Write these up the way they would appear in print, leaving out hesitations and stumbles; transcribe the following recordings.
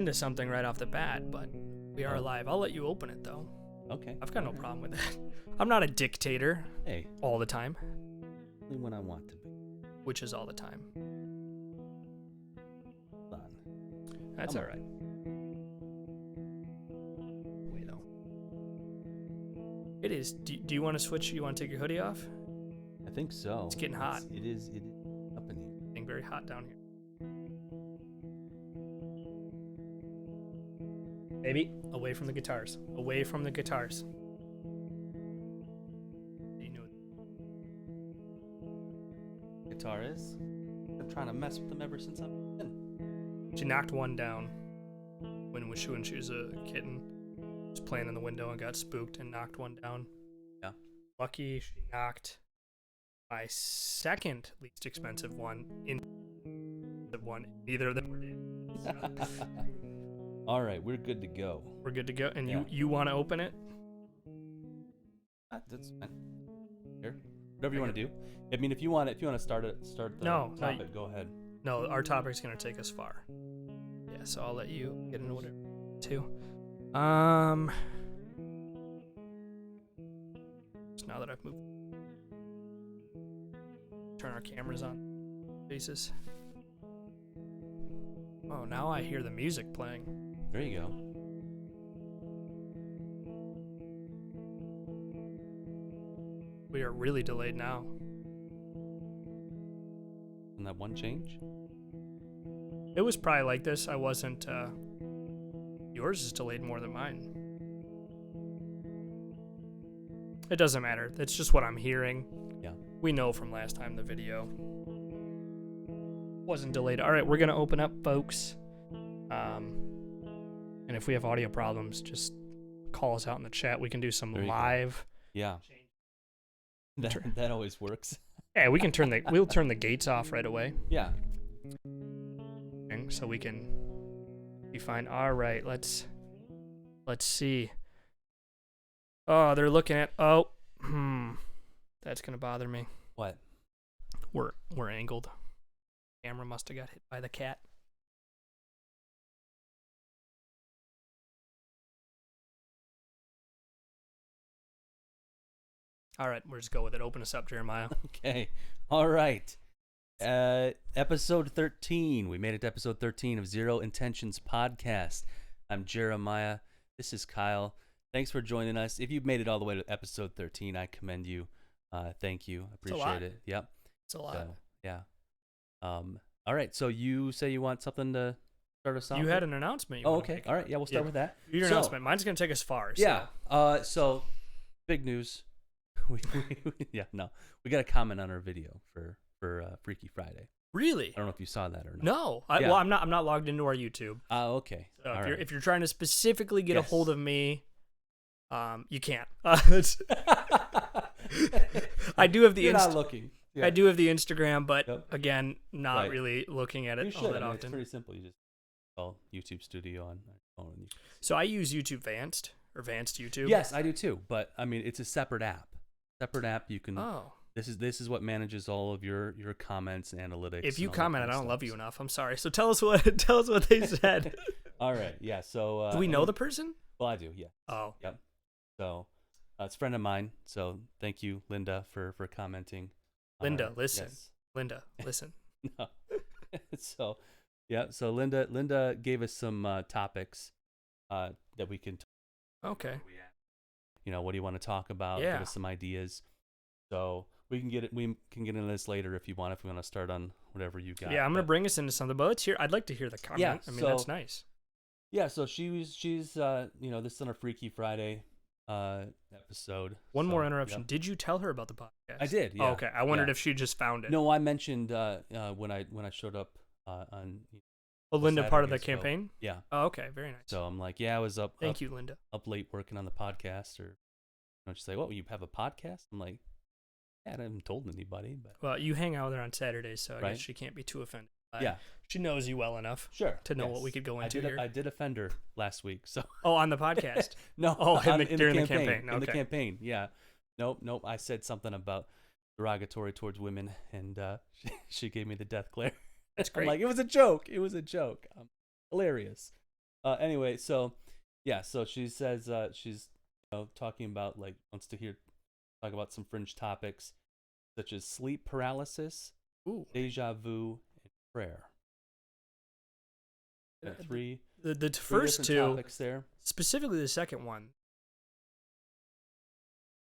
into something right off the bat, but we are live. I'll let you open it though. Okay. I've got no problem with that. I'm not a dictator. Hey. All the time. Only when I want to be. Which is all the time. Hold on. That's all right. Wait though. It is. Do you want to switch? You want to take your hoodie off? I think so. It's getting hot. It is up in here. It's getting very hot down here. Baby, away from the guitars. Away from the guitars. You know what Guitar is? I've been trying to mess with them ever since I've been. She knocked one down when she was a kitten. She was playing in the window and got spooked and knocked one down. Yeah. Lucky she knocked my second least expensive one in the one. Neither of them were dead. All right, we're good to go. We're good to go. And Yeah. you want to open it? That's fine. Here, whatever you want to do. I mean, if you want to start the topic, go ahead. No, our topic's gonna take us far. Yeah, so I'll let you get into whatever too. So now that I've moved, turn our cameras on faces. Oh, now I hear the music playing. There you go. We are really delayed now. And that one change? It was probably like this. I wasn't. Yours is delayed more than mine. It doesn't matter. That's just what I'm hearing. Yeah. We know from last time the video wasn't delayed. All right, we're gonna open up, folks. And if we have audio problems, just call us out in the chat. We can do some live. Yeah. That always works. Yeah, we'll turn the gates off right away. Yeah. So we can be fine. All right, let's see. Oh, they're looking at. That's gonna bother me. What? We're angled. Camera must have got hit by the cat. All right, we'll just go with it. Open us up, Jeremiah. Okay. All right. Episode 13. We made it to episode 13 of Zero Intentions Podcast. I'm Jeremiah. This is Kyle. Thanks for joining us. If you've made it all the way to episode 13, I commend you. Thank you. Appreciate it. Yep. It's a lot. So, yeah. All right. So you say you want something to start us off? You had an announcement. Okay. All right. Yeah, we'll start with that. Your announcement. Mine's going to take us far. So. Yeah. So big news. We got a comment on our video for Freaky Friday. Really? I don't know if you saw that or not. No. Well, I'm not logged into our YouTube. Oh, okay. So All if you're trying to specifically get a hold of me, you can't. I do have the You're not looking. Yeah. I do have the Instagram, but again, not really looking at it you should. all that often. It's pretty simple. You just call YouTube Studio on phone. So I use YouTube Vanced or Vanced YouTube. Yes, I do too. But I mean, it's a separate app. You can. Oh. This is what manages all of your comments, analytics. If you and commented, I don't love you enough. I'm sorry. So tell us what they said. All right. Yeah. So. Do we know the person? Well, I do. Yeah. Oh. Yep. So, it's a friend of mine. So thank you, Linda, for commenting. Linda, listen. Yes. Linda, listen. No. So, yeah. So Linda gave us some topics that we can. Okay. What do you want to talk about? Yeah. Give us some ideas. So we can get into this later if you want. If we want to start on whatever you got. Yeah, I'm gonna bring us into something, but let's hear. I'd like to hear the comment. Yeah, I mean, that's nice. Yeah. So she's this is on a Freaky Friday episode. One more interruption. Yep. Did you tell her about the podcast? I did. Yeah. Oh, okay. I wondered if she just found it. No, I mentioned when I showed up on. Linda, Saturday, part of the campaign. Yeah. Oh, okay. Very nice. So I'm like, yeah, I was up. Thank you, Linda. Up late working on the podcast, or she's like, "What? You have a podcast?" I'm like, "Yeah, I haven't told anybody." But well, you hang out with her on Saturdays, so I guess she can't be too offended. Yeah, she knows you well enough. Sure. To know what we could go into here. I did offend her last week, so. Oh, on the podcast? No. During the campaign. In the campaign, yeah. Nope. I said something about derogatory towards women, and she gave me the death glare. That's great. I'm like, it was a joke. Hilarious. Anyway, so yeah, so she says she's talking about like wants to talk about some fringe topics such as sleep paralysis, Ooh. deja vu, and prayer. Three The three first different two, topics there. specifically the second one.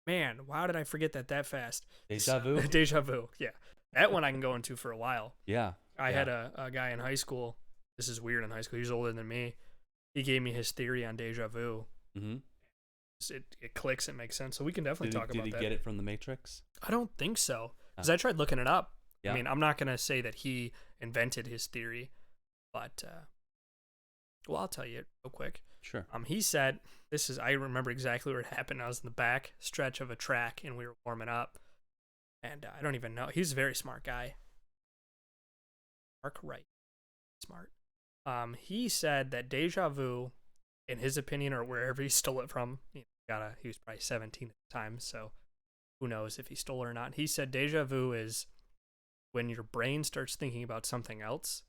Man, why did I forget that fast? Deja vu. Deja vu. Yeah, that one I can go into for a while. Yeah. I had a guy in high school. This is weird in high school. He's older than me. He gave me his theory on deja vu. Mm-hmm. It clicks. It makes sense. So we can definitely talk about that. Did he get it from the Matrix? I don't think so. Because I tried looking it up. Yeah. I mean, I'm not going to say that he invented his theory. But, well, I'll tell you real quick. Sure. He said, I remember exactly where it happened. I was in the back stretch of a track and we were warming up. And I don't even know. He's a very smart guy. Mark Wright. Smart. He said that deja vu, in his opinion, or wherever he stole it from, he was probably 17 at the time, so who knows if he stole it or not. He said deja vu is when your brain starts thinking about something else.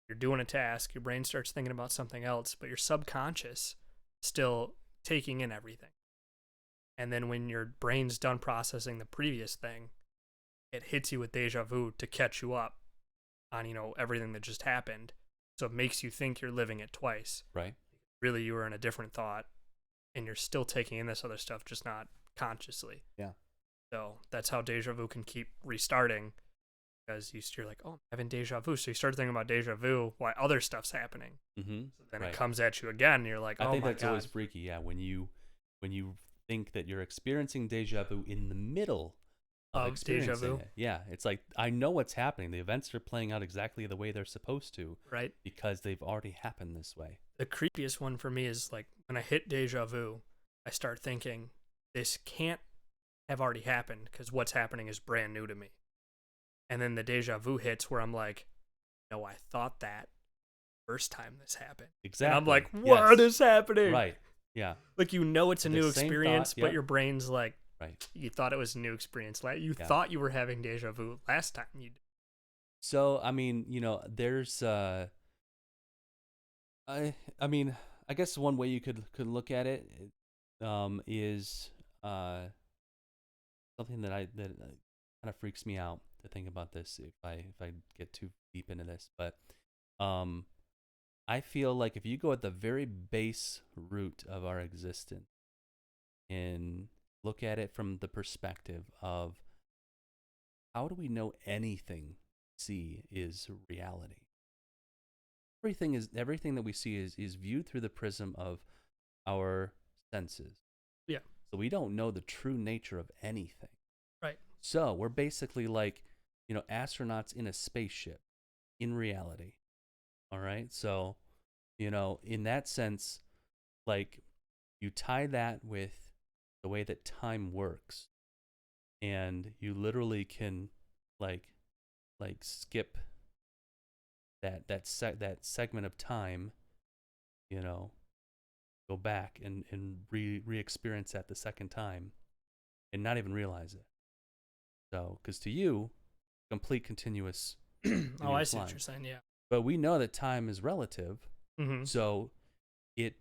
You're doing a task, your brain starts thinking about something else, but your subconscious still taking in everything. And then when your brain's done processing the previous thing, it hits you with deja vu to catch you up on, everything that just happened. So it makes you think you're living it twice. Right. Really, you were in a different thought, and you're still taking in this other stuff, just not consciously. Yeah. So that's how deja vu can keep restarting, because you're like, oh, I'm having deja vu. So you start thinking about deja vu while other stuff's happening. Mm-hmm. So then it comes at you again, and you're like, oh my God. I think that's always freaky. Yeah, when you think that you're experiencing deja vu in the middle of deja vu. it. Yeah, it's like I know what's happening. The events are playing out exactly the way they're supposed to, right? Because they've already happened this way. The creepiest one for me is like when I hit deja vu, I start thinking this can't have already happened because what's happening is brand new to me. And then the deja vu hits where I'm like, no, I thought that first time this happened. Exactly. And I'm like, what is happening? Right. Yeah. Like, it's a new experience, thought, but your brain's like, right. You thought it was a new experience. You thought you were having deja vu last time you did. So, I mean, there's, I mean, I guess one way you could look at it, is, something that kind of freaks me out to think about this if I get too deep into this, but, I feel like if you go at the very base root of our existence and look at it from the perspective of how do we know anything we see is reality? Everything that we see is viewed through the prism of our senses. Yeah. So we don't know the true nature of anything. Right. So we're basically like, astronauts in a spaceship in reality. All right. So, in that sense, like you tie that with the way that time works, and you literally can like skip that segment of time, go back and re-experience that the second time and not even realize it. So, because to you, complete continuous. Oh, I see what you're saying. Yeah. But we know that time is relative, so it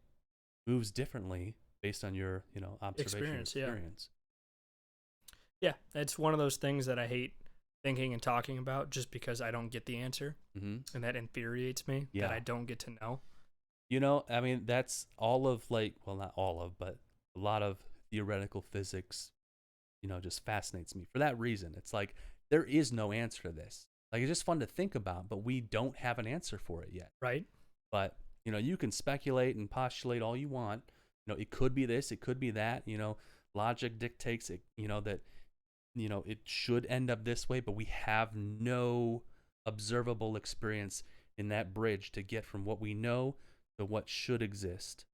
moves differently based on your, observation experience. Yeah, it's one of those things that I hate thinking and talking about just because I don't get the answer, and that infuriates me that I don't get to know. I mean, that's all of not all of, but a lot of theoretical physics, just fascinates me for that reason. It's like there is no answer to this. Like, it's just fun to think about, but we don't have an answer for it yet. Right. But, you can speculate and postulate all you want. It could be this, it could be that. Logic dictates it, that, it should end up this way, but we have no observable experience in that bridge to get from what we know to what should exist.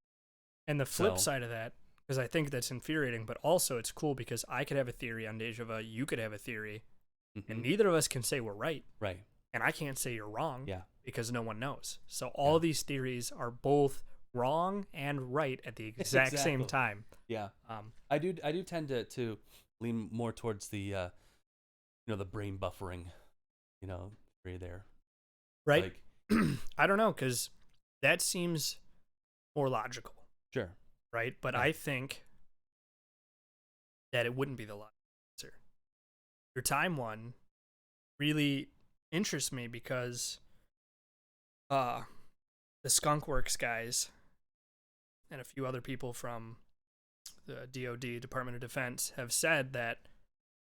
And the flip side of that, because I think that's infuriating, but also it's cool because I could have a theory on deja vu, you could have a theory, and neither of us can say we're right. Right. And I can't say you're wrong. Yeah. Because no one knows. So all these theories are both wrong and right at the exact same time. Yeah. I do tend to lean more towards the the brain buffering, theory there. Right. I don't know, because That seems more logical, Sure. right? But Yeah. I think that it wouldn't be the logical answer. Your time one really interests me because the Skunk Works guys and a few other people from the DoD, Department of Defense, have said that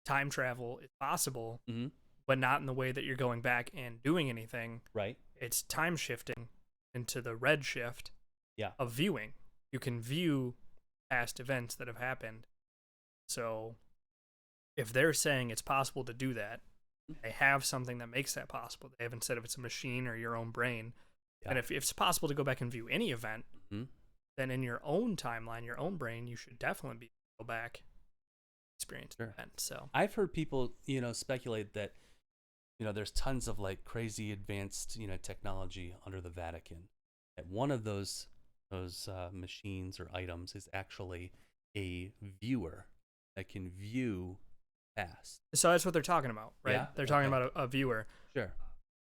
time travel is possible, Mm-hmm. but not in the way that you're going back and doing anything. Right. It's time shifting into the red shift Yeah. of viewing. You can view past events that have happened. So if they're saying it's possible to do that, they have something that makes that possible. They haven't said if it's a machine or your own brain. Yeah. And if it's possible to go back and view any event, Mm-hmm. then in your own timeline, your own brain, you should definitely be able to go back and experience the event. So I've heard people, speculate that, there's tons of like crazy advanced, technology under the Vatican. That one of those machines or items is actually a viewer that can view past. So that's what they're talking about, right? Yeah? They're talking Okay. about a viewer. Sure.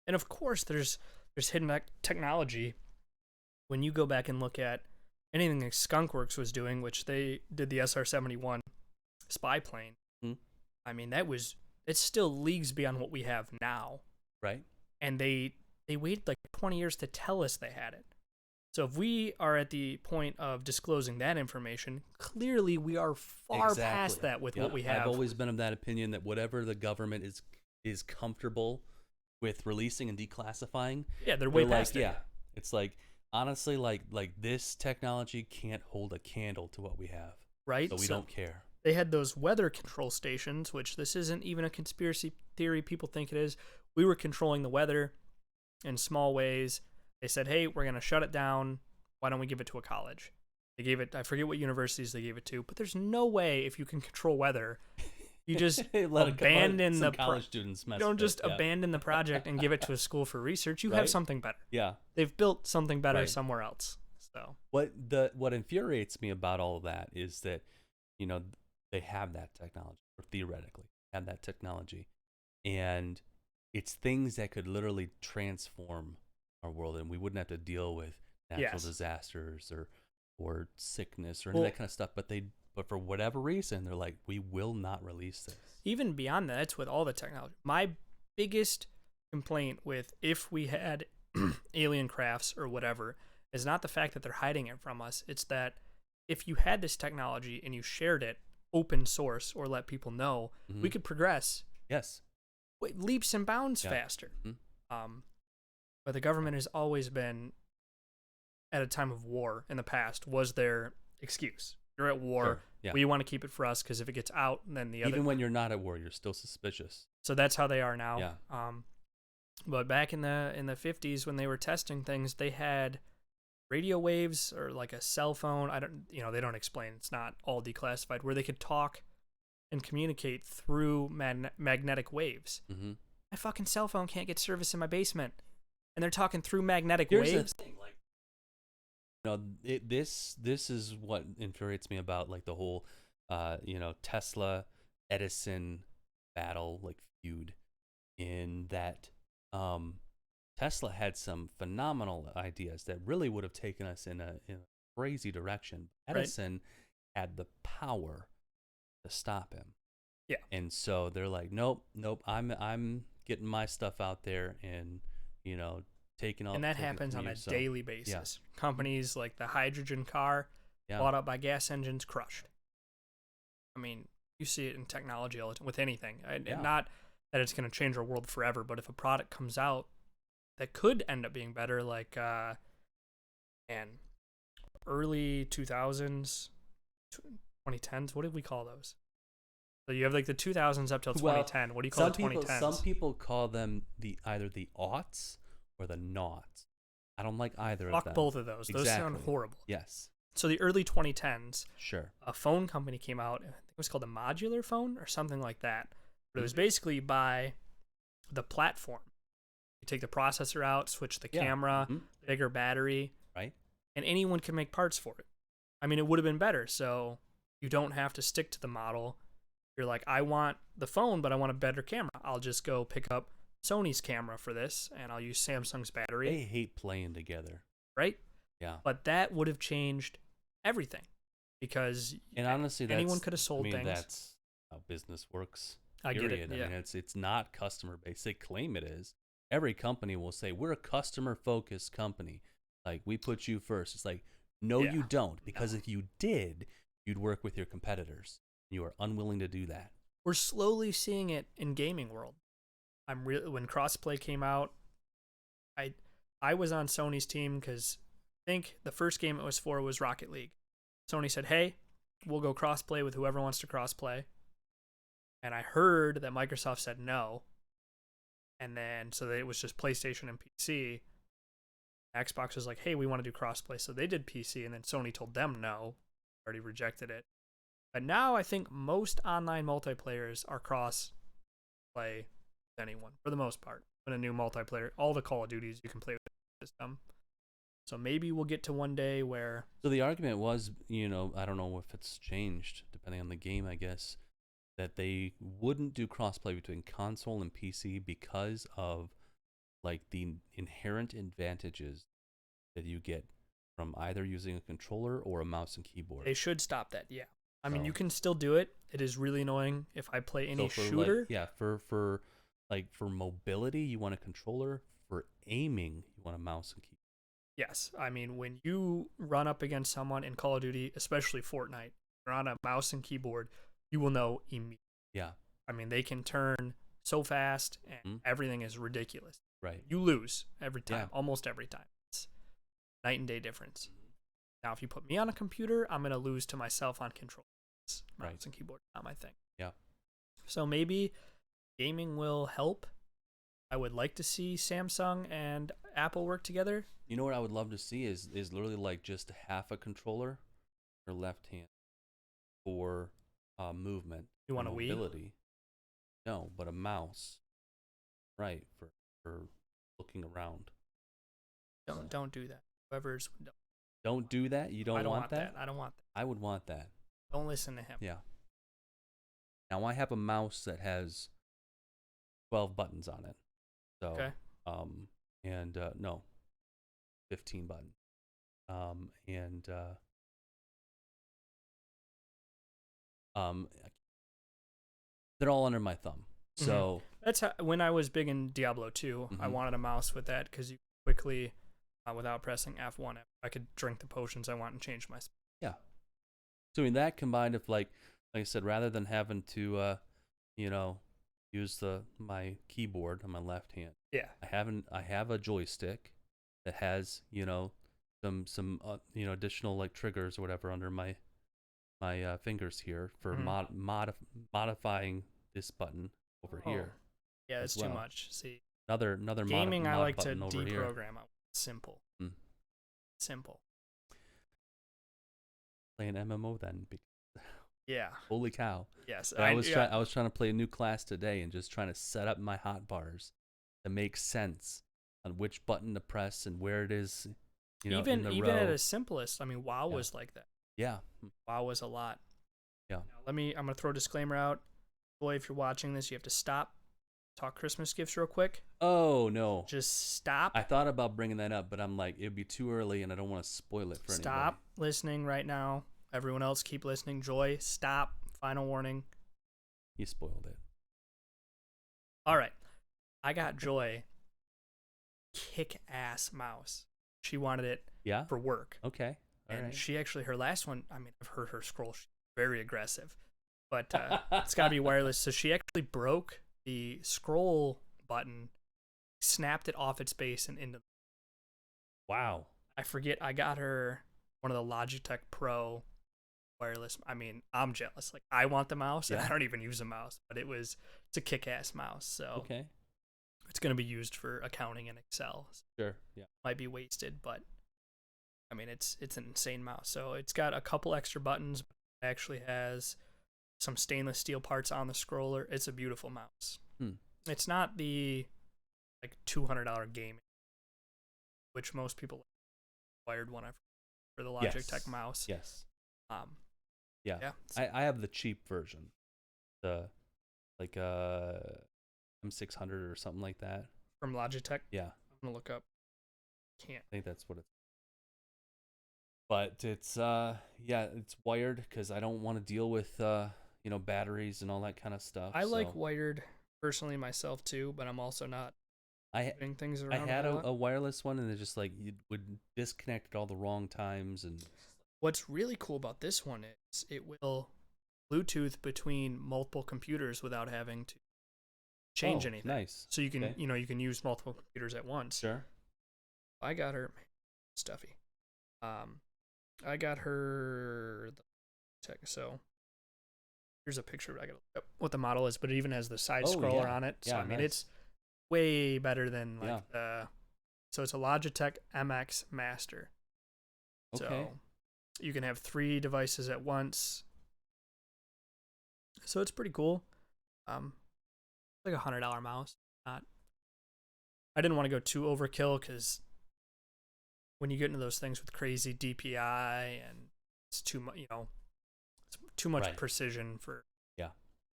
And of course, there's hidden technology. When you go back and look at anything that Skunk Works was doing, which they did the SR-71 spy plane, I mean, it's still leagues beyond what we have now. Right. And they waited like 20 years to tell us they had it. So if we are at the point of disclosing that information, clearly we are far past that with what we have. I've always been of that opinion that whatever the government is comfortable with releasing and declassifying, they're way past it. Yeah, it's like honestly, like this technology can't hold a candle to what we have, right? So we don't care. They had those weather control stations, which this isn't even a conspiracy theory people think it is. We were controlling the weather in small ways. They said, hey, we're going to shut it down. Why don't we give it to a college? They gave it, I forget what universities they gave it to, but there's no way if you can control weather, you just abandon the college students. You don't just abandon the project and give it to a school for research. You have something better. Yeah. They've built something better somewhere else. So what infuriates me about all of that is that, they have that technology, or theoretically have that technology, and it's things that could literally transform our world, and we wouldn't have to deal with natural disasters or sickness or any of that kind of stuff. But for whatever reason, they're like, we will not release this. Even beyond that, it's with all the technology. My biggest complaint with if we had alien crafts or whatever is not the fact that they're hiding it from us. It's that if you had this technology and you shared it open source or let people know, we could progress. Yes. Leaps and bounds faster. But the government has always been, at a time of war in the past, was their excuse. You're at war. Sure. Yeah. We want to keep it for us because if it gets out, then the other. Even when you're not at war, you're still suspicious. So that's how they are now. Yeah. But back in the 50s when they were testing things, they had radio waves or like a cell phone. They don't explain. It's not all declassified, where they could talk and communicate through magnetic waves. Mm-hmm. My fucking cell phone can't get service in my basement, and they're talking through magnetic waves. Here's the thing, this is what infuriates me about like the whole, Tesla Edison battle, like feud, in that Tesla had some phenomenal ideas that really would have taken us in a crazy direction. Edison had the power to stop him. Yeah. And so they're like, nope, I'm getting my stuff out there and, taking all. And that happens on a daily basis. Yeah. Companies like the hydrogen car, bought up by gas engines, crushed. I mean, you see it in technology all the time, with anything. Not that it's going to change our world forever, but if a product comes out that could end up being better, like early 2000s, 2010s, what did we call those? So you have like the 2000s up till 2010. What do you call the 2010s? Some people call them either the aughts or the noughts. I don't like either of them. Fuck both of those. Exactly. Those sound horrible. Yes. So the early 2010s, sure, a phone company came out. I think it was called a modular phone or something like that. But it was basically by the platform. You take the processor out, switch the camera, bigger battery, right? And anyone can make parts for it. I mean, it would have been better. So you don't have to stick to the model. You're like, I want the phone, but I want a better camera. I'll just go pick up Sony's camera for this, and I'll use Samsung's battery. They hate playing together. right? Yeah. But that would have changed everything because And honestly, anyone could have sold things. That's how business works. I get it. Yeah. I mean, it's not customer based. They claim it is. Every company will say we're a customer focused company. Like we put you first. It's like no, Yeah. you don't. Because if you did, you'd work with your competitors. You are unwilling to do that. We're slowly seeing it in gaming world. When crossplay came out, I was on Sony's team because I think the first game it was for was Rocket League. Sony said, "Hey, we'll go crossplay with whoever wants to crossplay." And I heard that Microsoft said no. And then so it was just PlayStation and PC. Xbox was like, "Hey, we want to do crossplay." So they did PC, and then Sony told them no. Already rejected it. But now I think most online multiplayers are cross play with anyone for the most part. When a new multiplayer, all the Call of Duties you can play with the system. So maybe we'll get to one day where. So the argument was, I don't know if it's changed depending on the game, I guess, that they wouldn't do crossplay between console and PC because of like the inherent advantages that you get from either using a controller or a mouse and keyboard. They should stop that, yeah. I mean, you can still do it. It is really annoying if I play any shooter. For mobility, you want a controller. For aiming, you want a mouse and keyboard. Yes, I mean, when you run up against someone in Call of Duty, especially Fortnite, you're on a mouse and keyboard, you will know immediately. Yeah. I mean, they can turn so fast, and everything is ridiculous. Right. You lose every time, almost every time. It's night and day difference. Now, if you put me on a computer, I'm going to lose to myself on controller. Mouse and keyboard, not my thing. Yeah. So maybe gaming will help. I would like to see Samsung and Apple work together. You know what I would love to see is literally like just half a controller, your left hand, for movement. You want a Wii? Mobility. No, but a mouse. Right, for looking around. Don't do that. Whoever's Don't do that. You don't want that? I don't want that. I would want that. Don't listen to him. Yeah. Now I have a mouse that has 12 buttons on it. So, okay. No, 15 buttons. They're all under my thumb. So that's how, when I was big in Diablo 2, I wanted a mouse with that because you quickly, without pressing F1, I could drink the potions I want and change my. Yeah. So in that combined with like I said, rather than having to, use my keyboard on my left hand. Yeah. I have a joystick that has some additional like triggers or whatever under my fingers here for modifying this button over here. Yeah, it's too much. See, another gaming I like to deprogram. Here. Simple. Simple. Play an MMO then. Yeah. Holy cow. Yes. I was trying to play a new class today and just trying to set up my hotbars to make sense on which button to press and where it is. Even at its simplest. I mean, WoW was like that. Yeah. WoW was a lot. Yeah. Now, I'm gonna throw a disclaimer out. Boy, if you're watching this, you have to stop. Talk Christmas gifts real quick. Oh no. Just stop. I thought about bringing that up, but I'm like, it'd be too early and I don't want to spoil it for anybody. Stop listening right now. Everyone else, keep listening. Joy, stop. Final warning. You spoiled it. All right. I got Joy kick-ass mouse. She wanted it for work. Okay. And she actually, her last one, I mean, I've heard her scroll. She's very aggressive. But it's got to be wireless. So she actually broke the scroll button, snapped it off its base and into. Wow. I forget. I got her one of the Logitech Pro wireless. I mean, I'm jealous. Like, I want the mouse, and I don't even use a mouse. But it's a kick-ass mouse. So it's going to be used for accounting and Excel. Sure. Yeah. Might be wasted, but I mean, it's an insane mouse. So it's got a couple extra buttons. It actually has some stainless steel parts on the scroller. It's a beautiful mouse. It's not the like $200 gaming, which most people wired one for the Logitech mouse. Yes. Yeah. I have the cheap version, the like M600 or something like that from Logitech. Yeah. I'm gonna look up. Can't. I think that's what it's. But it's it's wired because I don't want to deal with batteries and all that kind of stuff. I like So wired personally myself too, but I'm also not I moving things I around had a whole lot. a wireless one, and it's just like you would disconnect at all the wrong times. And What's really cool about this one is it will Bluetooth between multiple computers without having to change anything. Nice. So you can Okay. you can use multiple computers at once. Sure. I got her stuffy. I got her the tech. So here's a picture. I got to look up what the model is, but it even has the side scroller on it. So Yeah, I mean, nice. it's way better than like So it's a Logitech MX Master. Okay. So you can have 3 devices at once. So it's pretty cool. Like $100 mouse. Not. I didn't want to go too overkill because when you get into those things with crazy DPI and it's too much, it's too much precision for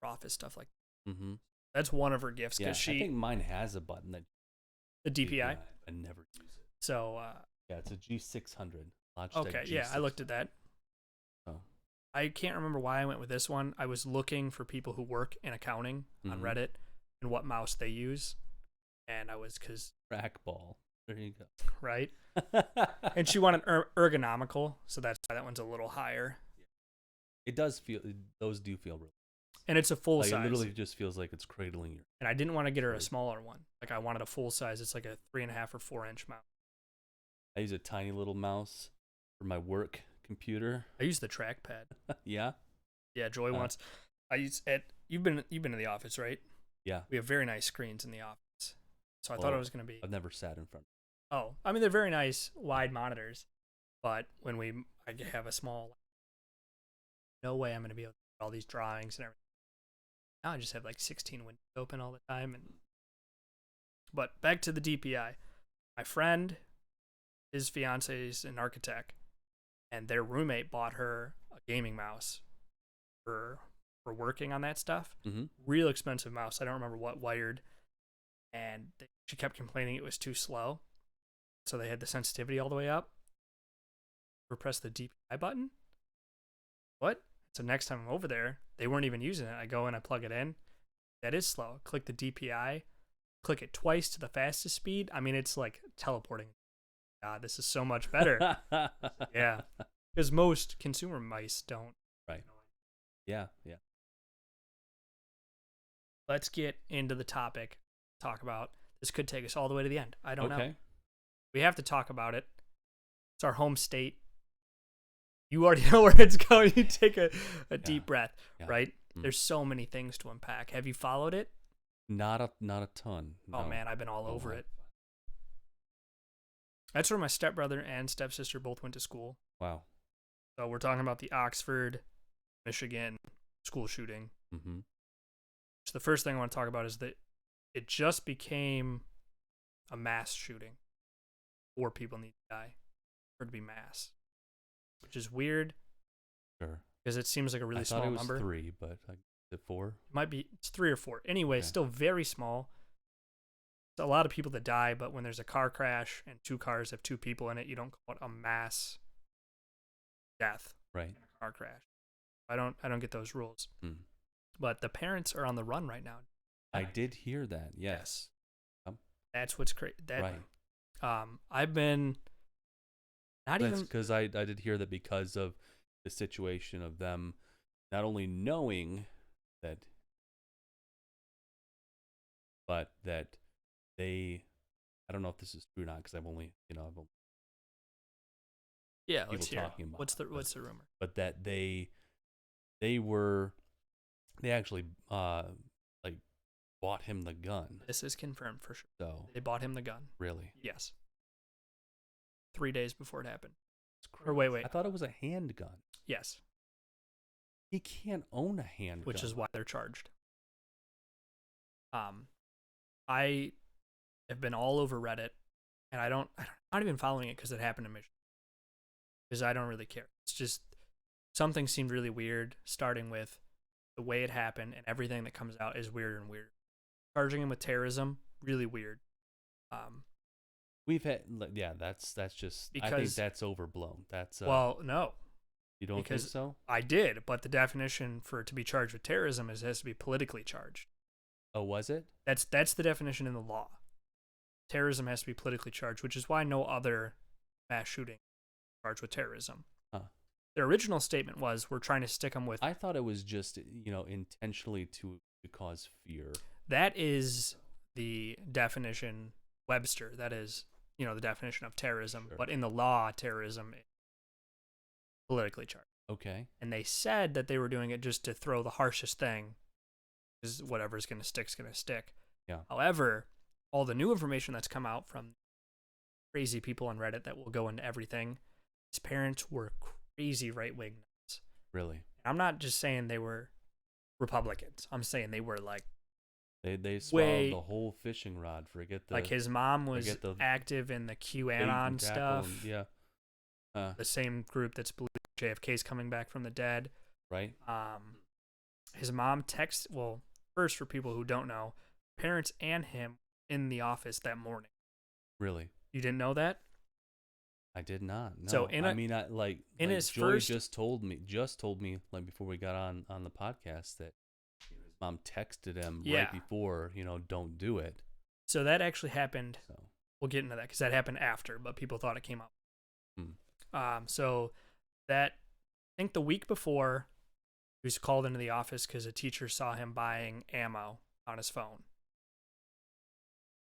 office stuff like that. Mm-hmm. That's one of her gifts because I think mine has a button that the DPI. I never use it. So it's a G600. Logitech okay, G600. I looked at that. Oh. I can't remember why I went with this one. I was looking for people who work in accounting on Reddit and what mouse they use, and I was trackball. There you go. Right. And she wanted ergonomical, so that's why that one's a little higher. It does feel; those do feel really. And it's a full size. It literally just feels like it's cradling you. And I didn't want to get her a smaller one. Like I wanted a full size. It's like a 3.5 or 4 inch mouse. I use a tiny little mouse for my work computer. I use the trackpad. Yeah. Yeah, Joy wants. I use it. You've been in the office, right? Yeah. We have very nice screens in the office, so I thought it was going to be. I've never sat in front. Oh, I mean they're very nice, wide monitors, but when I have a small. No way I'm going to be able to do all these drawings and everything. Now I just have like 16 windows open all the time. But back to the DPI. My friend, his fiance is an architect, and their roommate bought her a gaming mouse for working on that stuff. Mm-hmm. Real expensive mouse. I don't remember what wired. And she kept complaining it was too slow. So they had the sensitivity all the way up. Press the DPI button. What? So next time I'm over there, they weren't even using it. I go and I plug it in. That is slow. Click the DPI. Click it twice to the fastest speed. I mean, it's like teleporting. God, this is so much better. Yeah. Because most consumer mice don't. Right. Yeah. Let's get into the topic. Talk about. This could take us all the way to the end. I don't know. We have to talk about it. It's our home state. You already know where it's going. You take a deep breath, right? Mm. There's so many things to unpack. Have you followed it? Not a ton. No. Oh man, I've been all over it. That's where my stepbrother and stepsister both went to school. Wow. So we're talking about the Oxford, Michigan school shooting. Mm-hmm. So the first thing I want to talk about is that it just became a mass shooting. 4 people need to die for it to be mass. Which is weird. Sure. Because it seems like a really small number. I thought it was 3, but is it 4? It might be. It's 3 or 4. Anyway, It's still very small. It's a lot of people that die, but when there's a car crash and 2 cars have 2 people in it, you don't call it a mass death. Right. In a car crash. I don't get those rules. Mm. But the parents are on the run right now. I did hear that. Yes. That's what's crazy. Right. I've been. That's because I did hear that because of the situation of them not only knowing that, but that they, I don't know if this is true or not because I've only let's hear. Talking about what's the rumor? But that they actually like bought him the gun. This is confirmed for sure. So they bought him the gun. Really? Yes. 3 days before it happened. Or wait. I thought it was a handgun. Yes. He can't own a handgun. Which is why they're charged. I have been all over Reddit, and I'm not even following it because it happened in Michigan. Because I don't really care. It's just something seemed really weird, starting with the way it happened, and everything that comes out is weirder and weirder. Charging him with terrorism, really weird. We've had, yeah, that's just, I think Because, that's overblown. That's, well, no, you don't think because so? I did, but the definition for it to be charged with terrorism is it has to be politically charged. Oh, was it? That's the definition in the law. Terrorism has to be politically charged, which is why no other mass shooting is charged with terrorism. Huh. Their original statement was, we're trying to stick them with. I thought it was just, intentionally to cause fear. That is the definition, Webster. That is, the definition of terrorism. Sure. But in the law, terrorism is politically charged. Okay. And they said that they were doing it just to throw the harshest thing, is whatever's going to stick's going to stick. Yeah. However, all the new information that's come out from crazy people on Reddit that will go into everything, his parents were crazy right-wing nuts. Really? I'm not just saying they were Republicans. I'm saying they were like, They swallowed the whole fishing rod. Forget the, like his mom was active in the QAnon stuff. Yeah. The same group that's believing JFK's coming back from the dead. Right. His mom texts, well, first for people who don't know, parents and him in the office that morning. Really? You didn't know that? I did not. No. So his Joy just told me like before we got on the podcast that his mom texted him right before, don't do it. So that actually happened. So we'll get into that because that happened after, but people thought it came up. So that, I think the week before, he was called into the office because a teacher saw him buying ammo on his phone.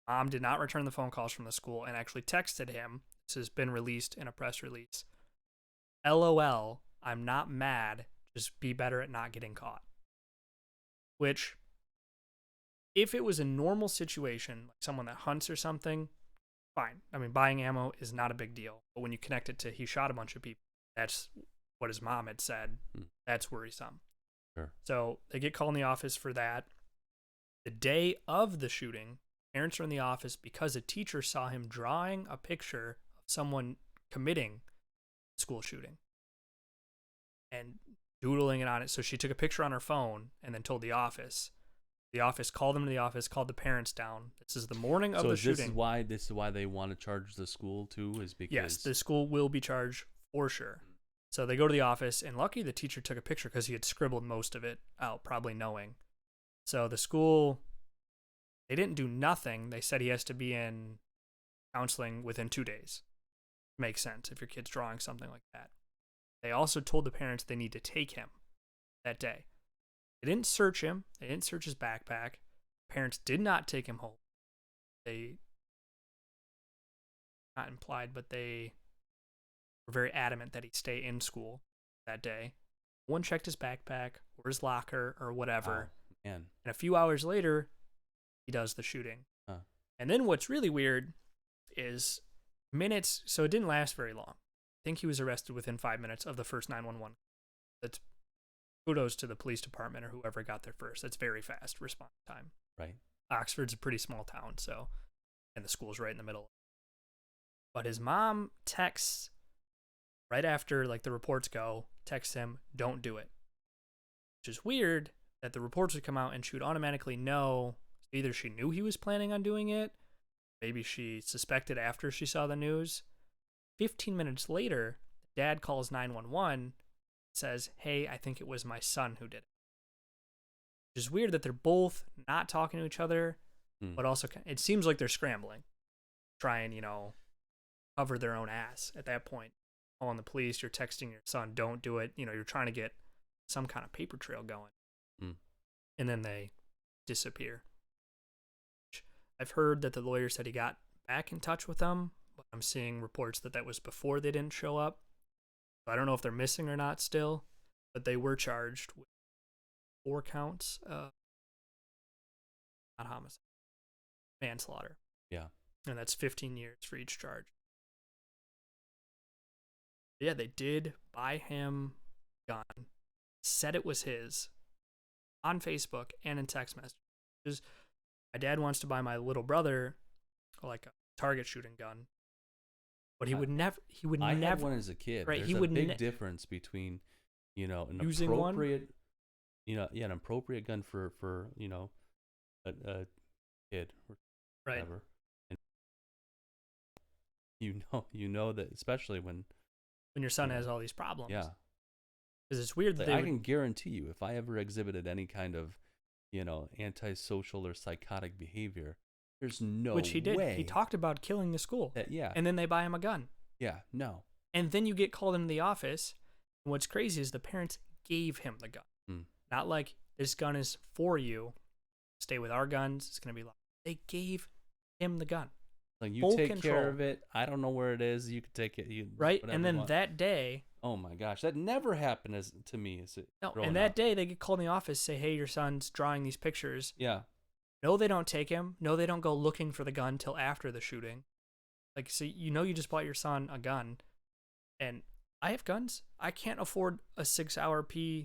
Mom did not return the phone calls from the school and actually texted him. This has been released in a press release. LOL, I'm not mad. Just be better at not getting caught. Which, if it was a normal situation, like someone that hunts or something, fine. I mean, buying ammo is not a big deal. But when you connect it to he shot a bunch of people, that's what his mom had said. That's worrisome. Sure. So they get called in the office for that. The day of the shooting, parents are in the office because a teacher saw him drawing a picture of someone committing a school shooting and doodling it on it. So she took a picture on her phone and then told the office. The office called them to the office, called the parents down. This is the morning of the shooting. So this is why they want to charge the school too, is because... Yes, the school will be charged for sure. So they go to the office, and lucky the teacher took a picture because he had scribbled most of it out, probably knowing. So the school, they didn't do nothing. They said he has to be in counseling within 2 days. Makes sense if your kid's drawing something like that. They also told the parents they need to take him that day. They didn't search him. They didn't search his backpack. Parents did not take him home. They, not implied, but they were very adamant that he stay in school that day. No one checked his backpack or his locker or whatever. Oh, man. And a few hours later, he does the shooting. Huh. And then what's really weird is minutes, so it didn't last very long. I think he was arrested within 5 minutes of the first 911. That's kudos to the police department or whoever got there first. That's very fast response time. Right. Oxford's a pretty small town, so, and the school's right in the middle. But his mom texts right after like the reports go, texts him, don't do it. Which is weird that the reports would come out and she would automatically know either she knew he was planning on doing it, maybe she suspected after she saw the news. 15 minutes later, dad calls 911, says, hey, I think it was my son who did it. Which is weird that they're both not talking to each other, but also it seems like they're scrambling, try and, cover their own ass at that point. Calling the police, you're texting your son, don't do it. You're trying to get some kind of paper trail going. And then they disappear. I've heard that the lawyer said he got back in touch with them, but I'm seeing reports that was before they didn't show up. So I don't know if they're missing or not still, but they were charged with 4 counts of not homicide, manslaughter. Yeah. And that's 15 years for each charge. Yeah, they did buy him a gun, said it was his, on Facebook and in text messages. My dad wants to buy my little brother like a target shooting gun, but he would never. I had one as a kid. Right, There's a big difference between, an using appropriate, an appropriate gun for a kid or right. whatever. you know that, especially when your son you know, has all these problems. yeah. Because it's weird that Like, I can guarantee you, if I ever exhibited any kind of, antisocial or psychotic behavior, there's no which he did. way. He talked about killing the school. Yeah. And then they buy him a gun. Yeah. No. And then you get called into the office. And what's crazy is the parents gave him the gun. Not like, this gun is for you. Stay with our guns. It's going to be locked. They gave him the gun. Like, you Full take control. care of it. I don't know where it is. You could take it. Right? And then that day. Oh my gosh, that never happened to me. No, and that day they get called in the office, say, hey, your son's drawing these pictures. Yeah. No, they don't take him. No, they don't go looking for the gun till after the shooting. Like, so you just bought your son a gun. And I have guns. I can't afford a 6-hour P20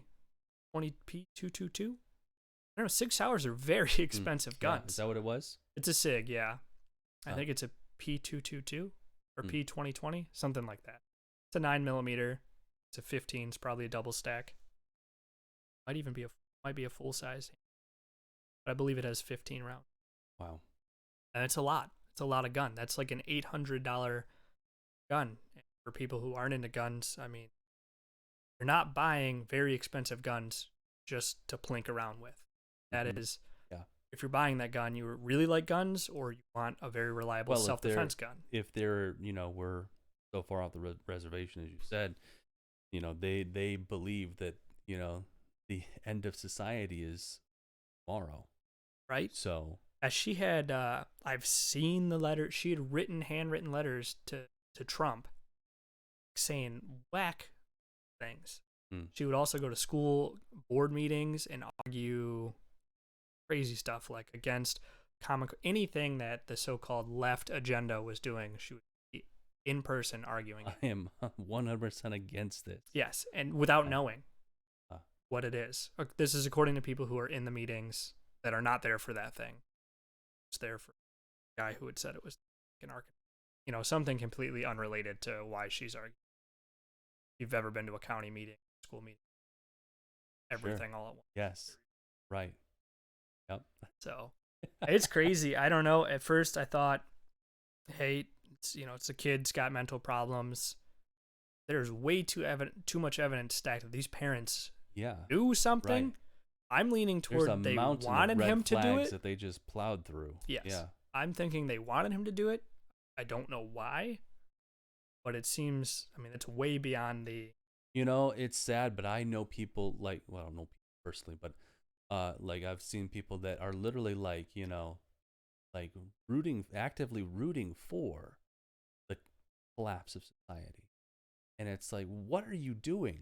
P222. I don't know, 6 hours are very expensive guns. Yeah. Is that what it was? It's a SIG, yeah. I Oh. think it's a P222 or P2020, something like that. It's a 9mm. It's a 15. It's probably a double stack. Might be a full size. But I believe it has 15 rounds. Wow. And it's a lot. It's a lot of gun. That's like an $800 gun. For people who aren't into guns, I mean, you're not buying very expensive guns just to plink around with. That is, if you're buying that gun, you really like guns, or you want a very reliable self-defense gun. If they're, we're so far off the reservation, as you said, they believe that, the end of society is tomorrow. Right? So. As she had, I've seen the letter, she had handwritten letters to Trump saying whack things. She would also go to school board meetings and argue crazy stuff, like against anything that the so-called left agenda was doing. She would be in person arguing. I am 100% against this. Yes, and without knowing what it is. This is according to people who are in the meetings that are not there for that thing. It's there for the guy who had said it was an architect. Something completely unrelated to why she's arguing. If you've ever been to a county meeting, school meeting, everything all at once. Yes, right. Yep. So it's crazy. I don't know. At first I thought, hey, it's a kid's got mental problems. There's way too much evidence stacked that these parents knew something. Right. I'm leaning toward they wanted him to do it. That they just plowed through. Yes. Yeah. I'm thinking they wanted him to do it. I don't know why, but it seems, it's way beyond the. It's sad, but I know people I don't know people personally, but I've seen people that are literally actively rooting for the collapse of society. And it's like, what are you doing?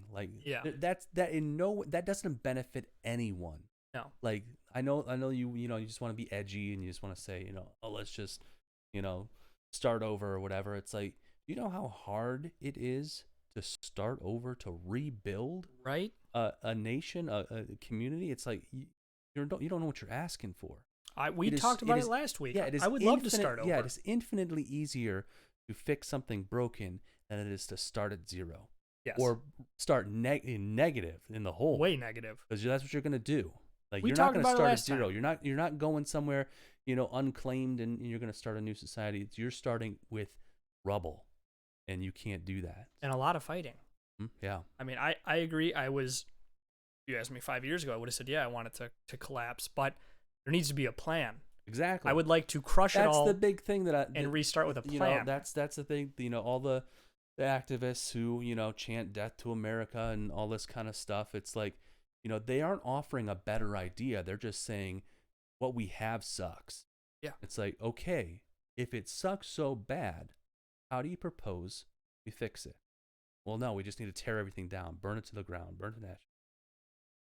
That doesn't benefit anyone. No. Like, I know you just want to be edgy and you just want to say, let's just, start over or whatever. It's like, you know how hard it is to start over, to rebuild right a nation, a community. It's like you don't know what you're asking for. We talked about it last week. Yeah, I would love to start over. Yeah, it is infinitely easier to fix something broken than it is to start at zero. Yes. Or start negative in the hole. Way negative. Because that's what you're going to do. Like, we you're not talked going to about start it at last zero. time. You're not going somewhere, unclaimed and you're going to start a new society. You're starting with rubble, and you can't do that. And a lot of fighting. Yeah. I agree. You asked me 5 years ago, I would have said, yeah, I want it to collapse, but there needs to be a plan. Exactly. I would like to crush it all. That's the big thing and restart with a plan. That's the thing. All the activists who chant death to America and all this kind of stuff. It's like, they aren't offering a better idea. They're just saying what we have sucks. Yeah. It's like, okay, if it sucks so bad, how do you propose we fix it? Well, no, we just need to tear everything down, burn it to the ground, burn it to ashes.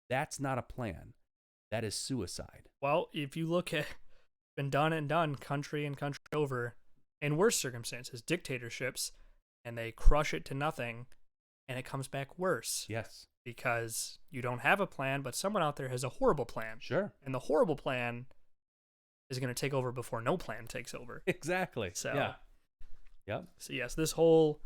That's not a plan. That is suicide. Well, if you look at been done and done country and country over in worse circumstances, dictatorships, and they crush it to nothing and it comes back worse. Yes. Because you don't have a plan, but someone out there has a horrible plan. Sure. And the horrible plan is going to take over before no plan takes over. Exactly. So, yeah. Yep. So yes, the whole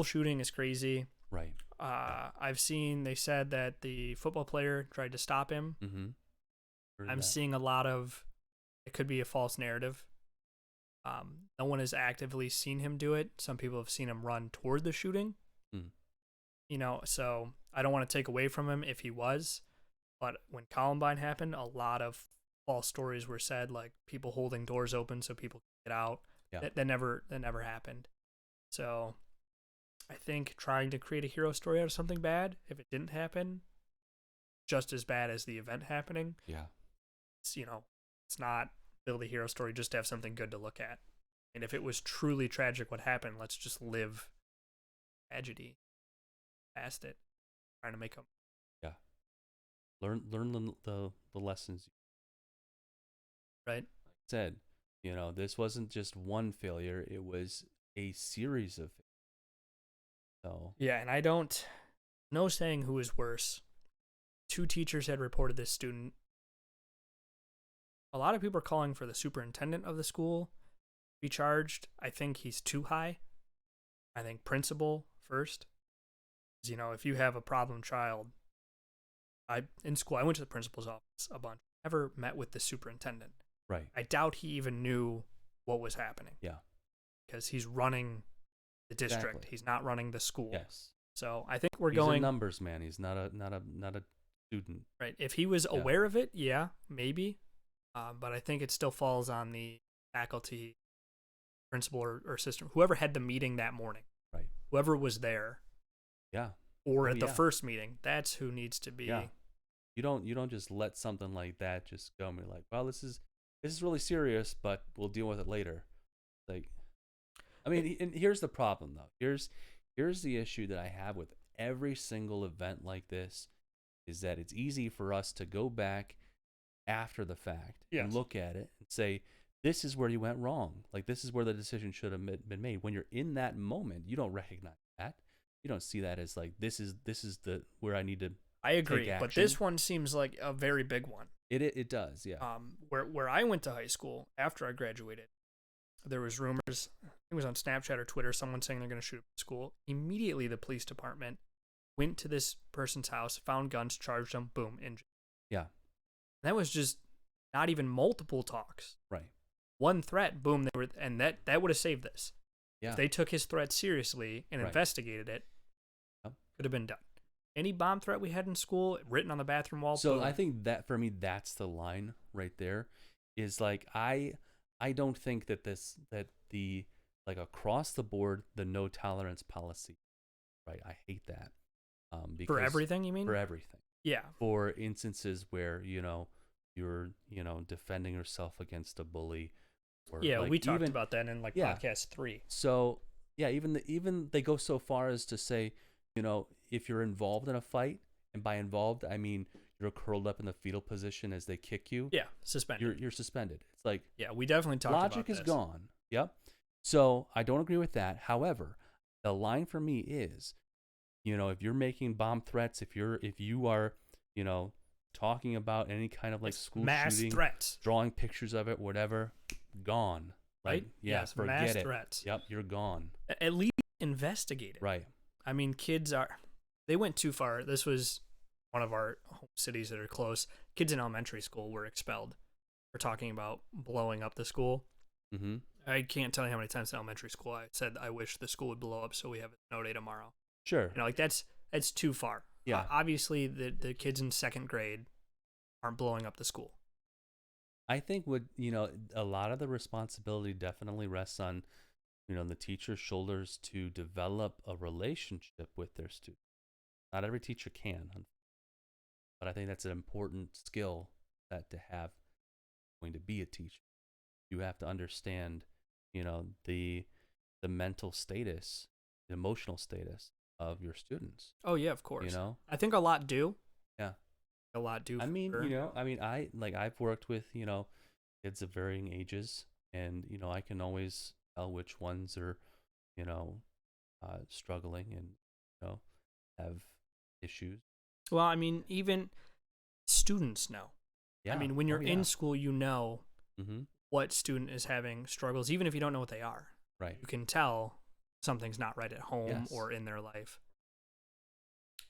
shooting is crazy. Right. I've seen, they said that the football player tried to stop him. Mm-hmm. I'm seeing a lot of, it could be a false narrative. No one has actively seen him do it. Some people have seen him run toward the shooting. Mm. You know, so I don't want to take away from him if he was. But when Columbine happened, a lot of false stories were said, like people holding doors open so people could get out. Yeah. That never happened. So I think trying to create a hero story out of something bad, if it didn't happen, just as bad as the event happening. Yeah. It's, you know, it's not build a hero story just to have something good to look at. And if it was truly tragic what happened, let's just live tragedy past it, trying to make them. Yeah. Learn the lessons. Right. Like I said, you know, this wasn't just one failure, it was a series of failures. So Yeah, and I don't no saying who is worse. 2 teachers had reported this student. A lot of people are calling for the superintendent of the school to be charged. I think he's too high. I think principal first. You know, if you have a problem child, in school I went to the principal's office a bunch. Never met with the superintendent. right. I doubt he even knew what was happening. Yeah. Because he's running the district. Exactly. He's not running the school. Yes. So I think we're He's going a numbers man. He's not a student. right. If he was Yeah. aware of it, yeah, maybe. But I think it still falls on the faculty, principal, or assistant, whoever had the meeting that morning. Right. Whoever was there, Yeah. or Oh, at the yeah. first meeting, that's who needs to be. Yeah. You don't just let something like that just go and be like, well, this is really serious, but we'll deal with it later. Like, I mean, and here's the problem though. Here's the issue that I have with every single event like this is that it's easy for us to go back after the fact and Yes. look at it and say, this is where you went wrong. Like, this is where the decision should have been made. When you're in that moment, you don't recognize that. You don't see that as like, this is the where I need to. I agree, take but action. this one seems like a very big one. It does, yeah. Where I went to high school after I graduated, there was rumors. It was on Snapchat or Twitter. Someone saying they're going to shoot up the school. Immediately, the police department went to this person's house, found guns, charged them. Boom, injured. Yeah. That was just not even multiple talks. Right. One threat, boom, they were, and that would have saved this. Yeah. If they took his threat seriously and Right. investigated it, Yep. could have been done. Any bomb threat we had in school, written on the bathroom wall. So boom. I think that for me, that's the line right there. Is like I don't think that the like across the board the no tolerance policy, right? I hate that. Because for everything, you mean? for everything. Yeah. For instances where you're defending yourself against a bully. Or Yeah, like we talked even, about that in like yeah. podcast 3. So yeah, even they go so far as to say, if you're involved in a fight, and by involved I mean you're curled up in the fetal position as they kick you. Yeah, suspended. You're suspended. It's like Yeah, we definitely talked logic about this. is gone. Yep. So I don't agree with that. However, the line for me is, if you're making bomb threats, if you are, talking about any kind of like school mass shooting, threats, drawing pictures of it, whatever, gone. Like, right? yeah, Yes, forget mass it. threats. Yep, you're gone. At least investigate it. Right. I mean, they went too far. This was one of our home cities that are close. Kids in elementary school were expelled. We're talking about blowing up the school. Mm-hmm. I can't tell you how many times in elementary school I said I wish the school would blow up so we have a snow day tomorrow. Sure. Like that's too far. Yeah. Obviously, the kids in 2nd grade aren't blowing up the school. I think a lot of the responsibility definitely rests on, the teacher's shoulders to develop a relationship with their students. Not every teacher can, but I think that's an important skill that to have going to be a teacher. You have to understand, the mental status, the emotional status of your students. Oh yeah, of course. I think a lot do. Yeah. A lot do. I mean, sure. I've worked with, kids of varying ages, and, I can always tell which ones are, struggling and, have issues. Well, I mean, even students know. Yeah. I mean, when you're yeah. in school, Mm-hmm. what student is having struggles, even if you don't know what they are. Right. You can tell something's not right at home Yes. or in their life.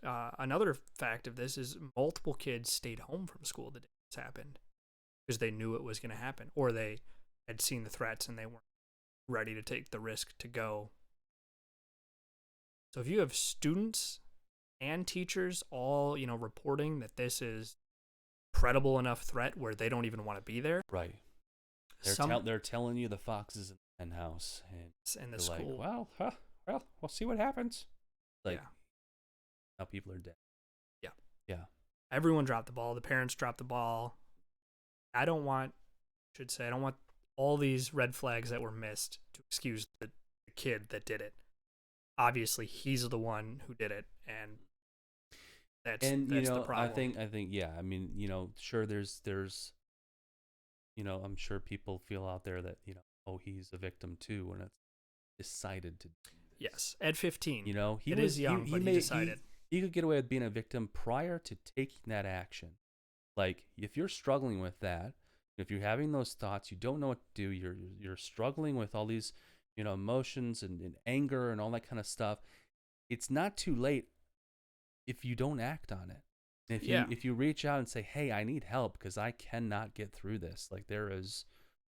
Another fact of this is multiple kids stayed home from school the day this happened because they knew it was going to happen, or they had seen the threats and they weren't ready to take the risk to go. So if you have students and teachers all, reporting that this is credible enough threat where they don't even want to be there. Right. They're telling you the fox is in the henhouse, and the you're school. Like, well, we'll see what happens. Like, yeah. now people are dead. Yeah. Yeah. Everyone dropped the ball. The parents dropped the ball. I don't want all these red flags that were missed to excuse the kid that did it. Obviously, he's the one who did it, and that's the problem. I think, yeah. I mean, sure, there's, I'm sure people feel out there that, oh, he's a victim too, and it's decided to. Yes, at 15. He decided. He could get away with being a victim prior to taking that action. Like, if you're struggling with that, if you're having those thoughts, you don't know what to do, you're struggling with all these, emotions and anger and all that kind of stuff, it's not too late if you don't act on it. If you reach out and say, hey, I need help because I cannot get through this, like there is,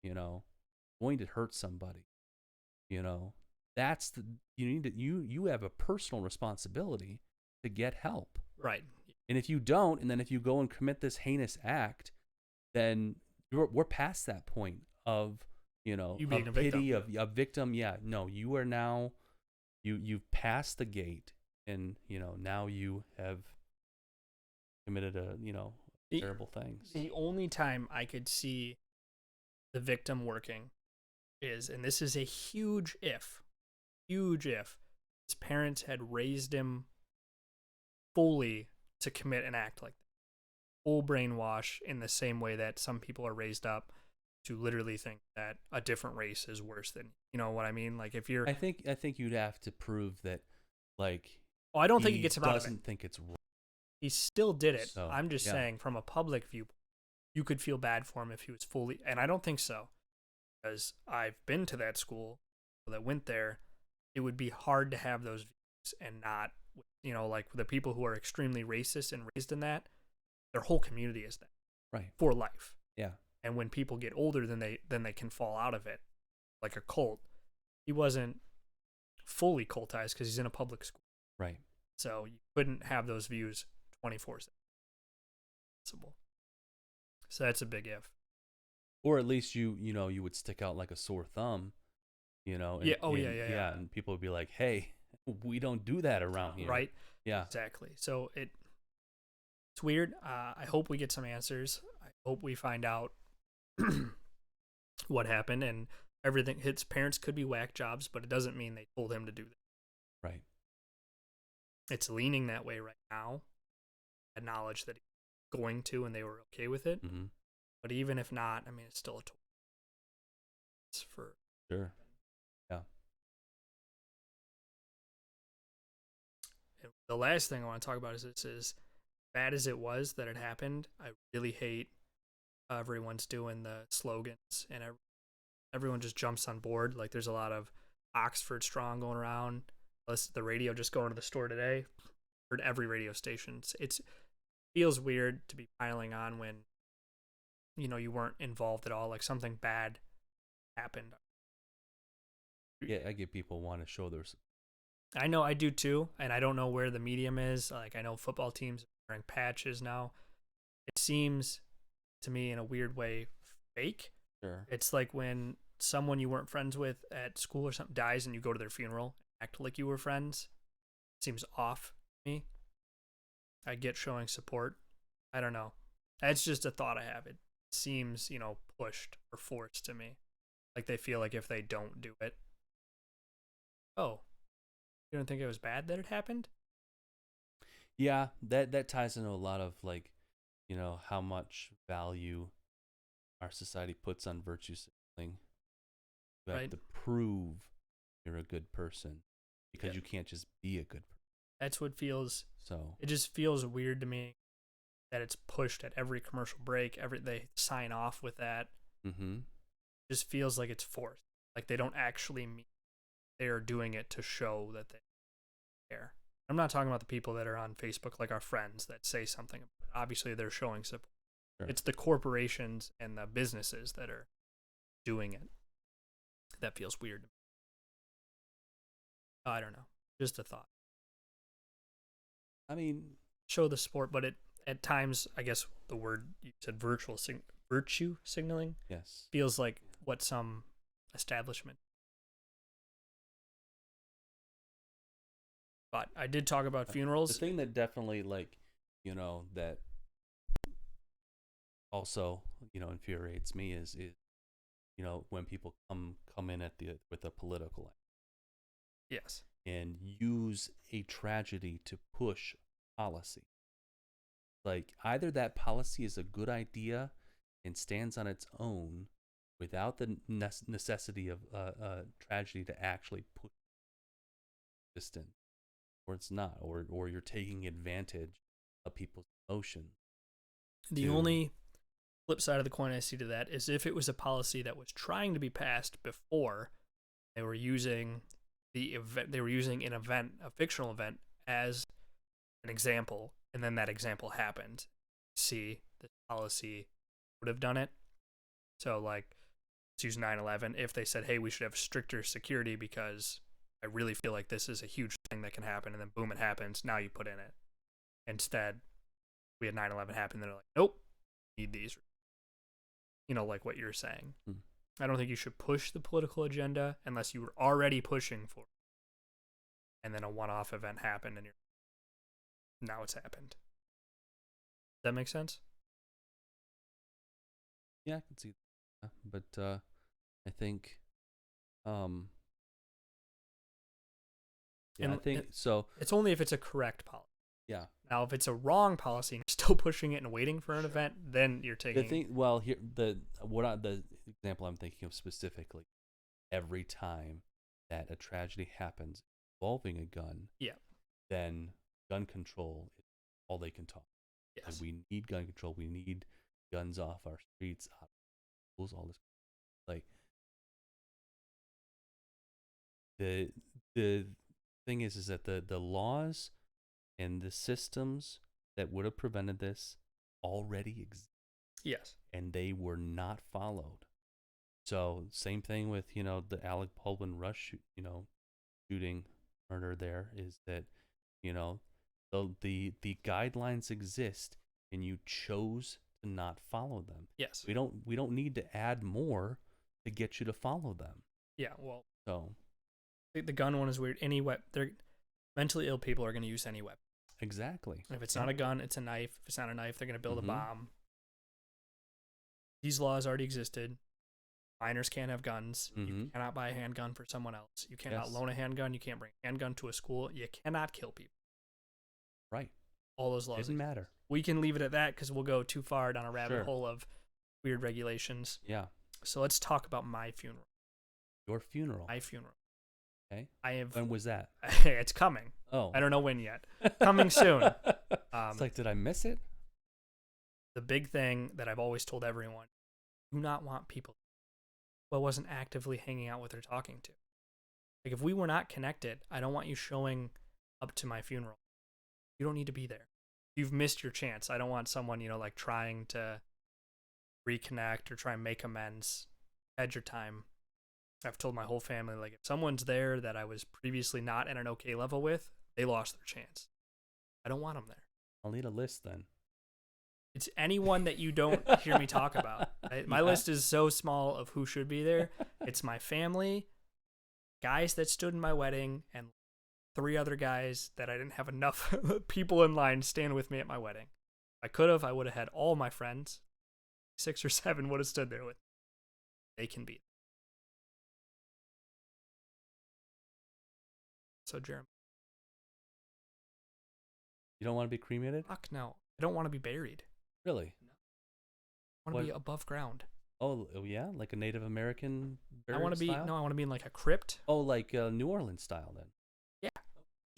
going to hurt somebody, that's you have a personal responsibility to get help. Right. And if you don't, and then if you go and commit this heinous act, then we're past that point of, you being a pity of a victim. Yeah, no, you are now, you've passed the gate, and now you have committed terrible things. The only time I could see the victim working is, and this is a huge if, his parents had raised him fully to commit an act like that. Full brainwash, in the same way that some people are raised up to literally think that a different race is worse than, what I mean? Like, if you're, I think you'd have to prove that, like, I don't think he gets about it. Doesn't think it's wrong. He still did it. So, I'm just saying, from a public viewpoint, you could feel bad for him if he was fully, and I don't think so, because I've been to that school that went there. It would be hard to have those views and not, like the people who are extremely racist and raised in that, their whole community is that, right, for life. Yeah. And when people get older, then they can fall out of it, like a cult. He wasn't fully cultized because he's in a public school, right? So you couldn't have those views 24/7. So that's a big if. Or at least you would stick out like a sore thumb, And, yeah. And people would be like, hey, we don't do that around here, right? Yeah, exactly. So it's weird. I hope we get some answers. I hope we find out what happened, and everything. His parents could be whack jobs, but it doesn't mean they told him to do that. Right. It's leaning that way right now. I acknowledge that he's going to, and they were okay with it. Mm-hmm. But even if not, I mean, it's still a toll. It's for sure. Yeah. And the last thing I want to talk about is this: is bad as it was that it happened, I really hate everyone's doing the slogans, and everyone just jumps on board. Like, there's a lot of Oxford Strong going around. The radio, just going to the store today, heard every radio station. It feels weird to be piling on when you weren't involved at all. Like, something bad happened. Yeah, I get people want to show their. I know, I do too, and I don't know where the medium is. Like, I know football teams are wearing patches now. It seems to me, in a weird way, fake. Sure. It's like when someone you weren't friends with at school or something dies and you go to their funeral, act like you were friends. It seems off to me. I get showing support. I don't know. That's just a thought I have. It seems, pushed or forced to me. Like, they feel like if they don't do it, oh, you don't think it was bad that it happened? Yeah, that ties into a lot of, like, how much value our society puts on virtue signaling. You have right. to prove you're a good person because you can't just be a good person. That's what feels. So it just feels weird to me that it's pushed at every commercial break. They sign off with that. Mm-hmm. It just feels like it's forced. Like, they don't actually mean they are doing it to show that they care. I'm not talking about the people that are on Facebook, like our friends, that say something about it. Obviously, they're showing support. Sure. It's the corporations and the businesses that are doing it. That feels weird. I don't know. Just a thought. I mean, show the support, but it at times, I guess the word you said, virtue signaling, yes, feels like what some establishment. But I did talk about funerals. The thing that definitely, like, that also, infuriates me is when people come in with a political, yes, and use a tragedy to push policy. Like, either that policy is a good idea and stands on its own without the necessity of a tragedy to actually push existence, or it's not, or you're taking advantage of people's emotions. The only flip side of the coin I see to that is if it was a policy that was trying to be passed before, they were using a fictional event as an example, and then that example happened. See, the policy would have done it. So, like, let's use 9/11. If they said, hey, we should have stricter security because I really feel like this is a huge thing that can happen, and then boom, it happens, now you put in it. Instead, we had 9/11 happen, they're like, nope, need these. Like what you're saying. I don't think you should push the political agenda unless you were already pushing for it. And then a one-off event happened, and now it's happened. Does that make sense? Yeah, I can see that. But I think, I think so. It's only if it's a correct policy. Yeah. Now, if it's a wrong policy and you're still pushing it and waiting for an event, then you're taking. The thing, here the example I'm thinking of specifically, every time that a tragedy happens involving a gun, then gun control is all they can talk. Yes. Like, we need gun control. We need guns off our streets, off schools, all this. Like, the thing is that the laws and the systems that would have prevented this already exist. Yes. And they were not followed. So same thing with, the Alec Baldwin Rush, shooting murder there, is that, the guidelines exist and you chose to not follow them. Yes. We don't need to add more to get you to follow them. Yeah, well. So the gun one is weird. They're mentally ill people are going to use any weapon. Exactly. If it's not a gun, it's a knife. If it's not a knife, they're going to build a bomb. These laws already existed. Minors can't have guns. You cannot buy a handgun for someone else. You cannot loan a handgun. You can't bring a handgun to a school. You cannot kill people. Right. All those laws. Doesn't matter. We can leave it at that because we'll go too far down a rabbit hole of weird regulations. Yeah. So let's talk about my funeral. Your funeral. My funeral. Okay. When was that? It's coming. Oh. I don't know when yet. Coming soon. It's like, did I miss it? The big thing that I've always told everyone: do not want people who I wasn't actively hanging out with or talking to. Like, if we were not connected, I don't want you showing up to my funeral. You don't need to be there. You've missed your chance. I don't want someone, like, trying to reconnect or try and make amends. Had your time. I've told my whole family, like, if someone's there that I was previously not at an okay level with, they lost their chance. I don't want them there. I'll need a list then. It's anyone that you don't hear me talk about. My list is so small of who should be there. It's my family, guys that stood in my wedding, and 3 other guys that I didn't have enough people in line stand with me at my wedding. If I would have had all my friends. 6 or 7 would have stood there with me. They can be. So, Jeremy. You don't want to be cremated? Fuck no. I don't want to be buried. Really? No. I want to be above ground. Oh yeah? Like a Native American burial I want to be style? No, I want to be in like a crypt. Oh, like New Orleans style then. Yeah.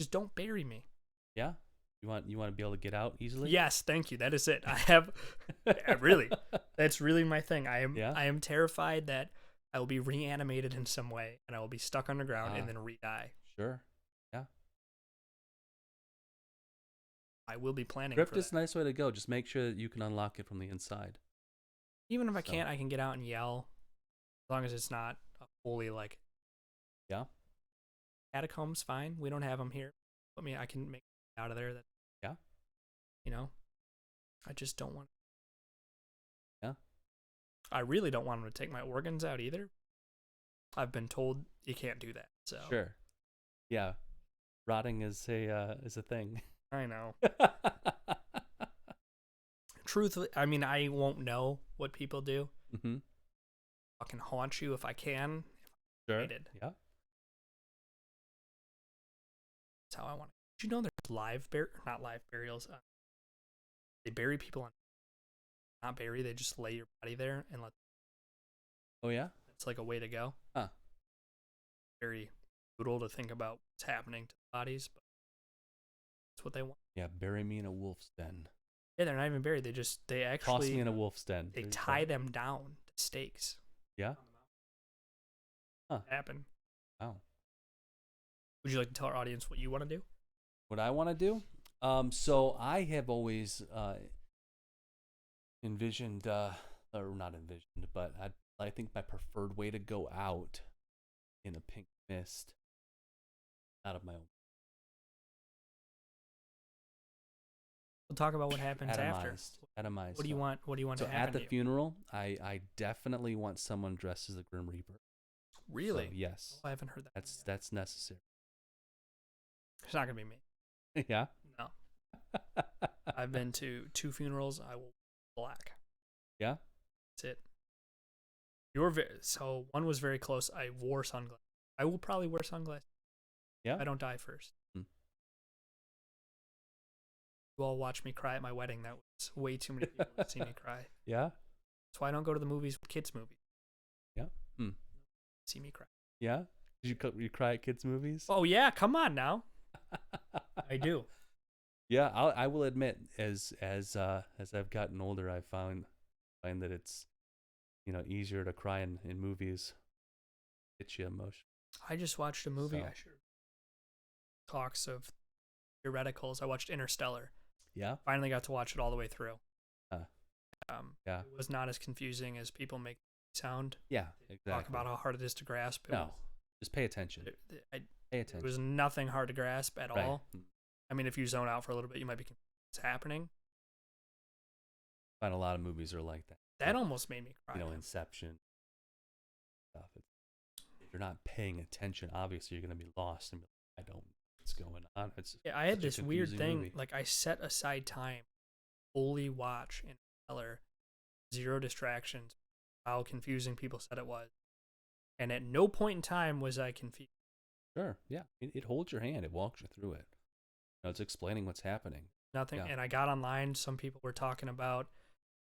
Just don't bury me. Yeah? You want to be able to get out easily? Yes, thank you. That is it. I have really. That's really my thing. I am terrified that I will be reanimated in some way and I will be stuck underground and then re-die. Sure. Yeah. I will be planning Crypt for that. is a nice way to go. Just make sure that you can unlock it from the inside. Even if I can't, I can get out and yell. As long as it's not a fully like Yeah. catacombs. Fine, we don't have them here. I can make it out of there. That Yeah. you know, I just don't want. Yeah. I really don't want them to take my organs out either. I've been told you can't do that. So Sure. Yeah. Rotting is a thing. I know. Truthfully, I mean, I won't know what people do. Mm-hmm. I can haunt you if I can. Sure. Hated. Yeah. That's how I want it. Did you know there's not live burials? They bury people on, not bury. They just lay your body there and let. Oh yeah. It's like a way to go. Huh. Very brutal to think about what's happening to the bodies, but that's what they want. Yeah. Bury me in a wolf's den. Yeah, they're not even buried. They actually Toss me in a wolf's den. They tie them down to stakes. Yeah. Huh. Happen. Wow. Would you like to tell our audience what you want to do? What I want to do? So I have always envisioned, or not envisioned, but I think my preferred way to go out in a pink mist, out of my own. We'll talk about what happens after. Atomized. What do you want? What do you want So to happen at the to you? funeral, I definitely want someone dressed as the Grim Reaper. Really? So, yes. Oh, I haven't heard that. That's necessary. It's not gonna be me. Yeah. No. I've been to 2 funerals. I will black. Yeah. That's it. So one was very close. I wore sunglasses. I will probably wear sunglasses. Yeah. If I don't die first. Hmm. You all watch me cry at my wedding. That was way too many people to see me cry. Yeah. That's why I don't go to the movies, kids' movies. Yeah. Hmm. See me cry. Yeah. Did you cry at kids' movies? Oh yeah, come on now. I do. Yeah, I will admit, as I've gotten older, I find that it's easier to cry in movies. Get you emotion. I just watched a movie. So. I should talks of theoreticals. I watched Interstellar. Yeah. Finally got to watch it all the way through. Yeah. It was not as confusing as people make it sound. Yeah, exactly. Talk about how hard it is to grasp. Just pay attention. Pay attention. It was nothing hard to grasp at Right. all. I mean, if you zone out for a little bit, you might be confused what's happening. I find a lot of movies are like that. That almost made me cry. Inception stuff. If you're not paying attention, obviously you're going to be lost and be like, I don't know what's going on. I had this weird thing. Movie. Like, I set aside time, fully watch Interstellar, 0 distractions, how confusing people said it was. And at no point in time was I confused. Sure, yeah. It holds your hand. It walks you through it. It's explaining what's happening. Nothing. Yeah. And I got online. Some people were talking about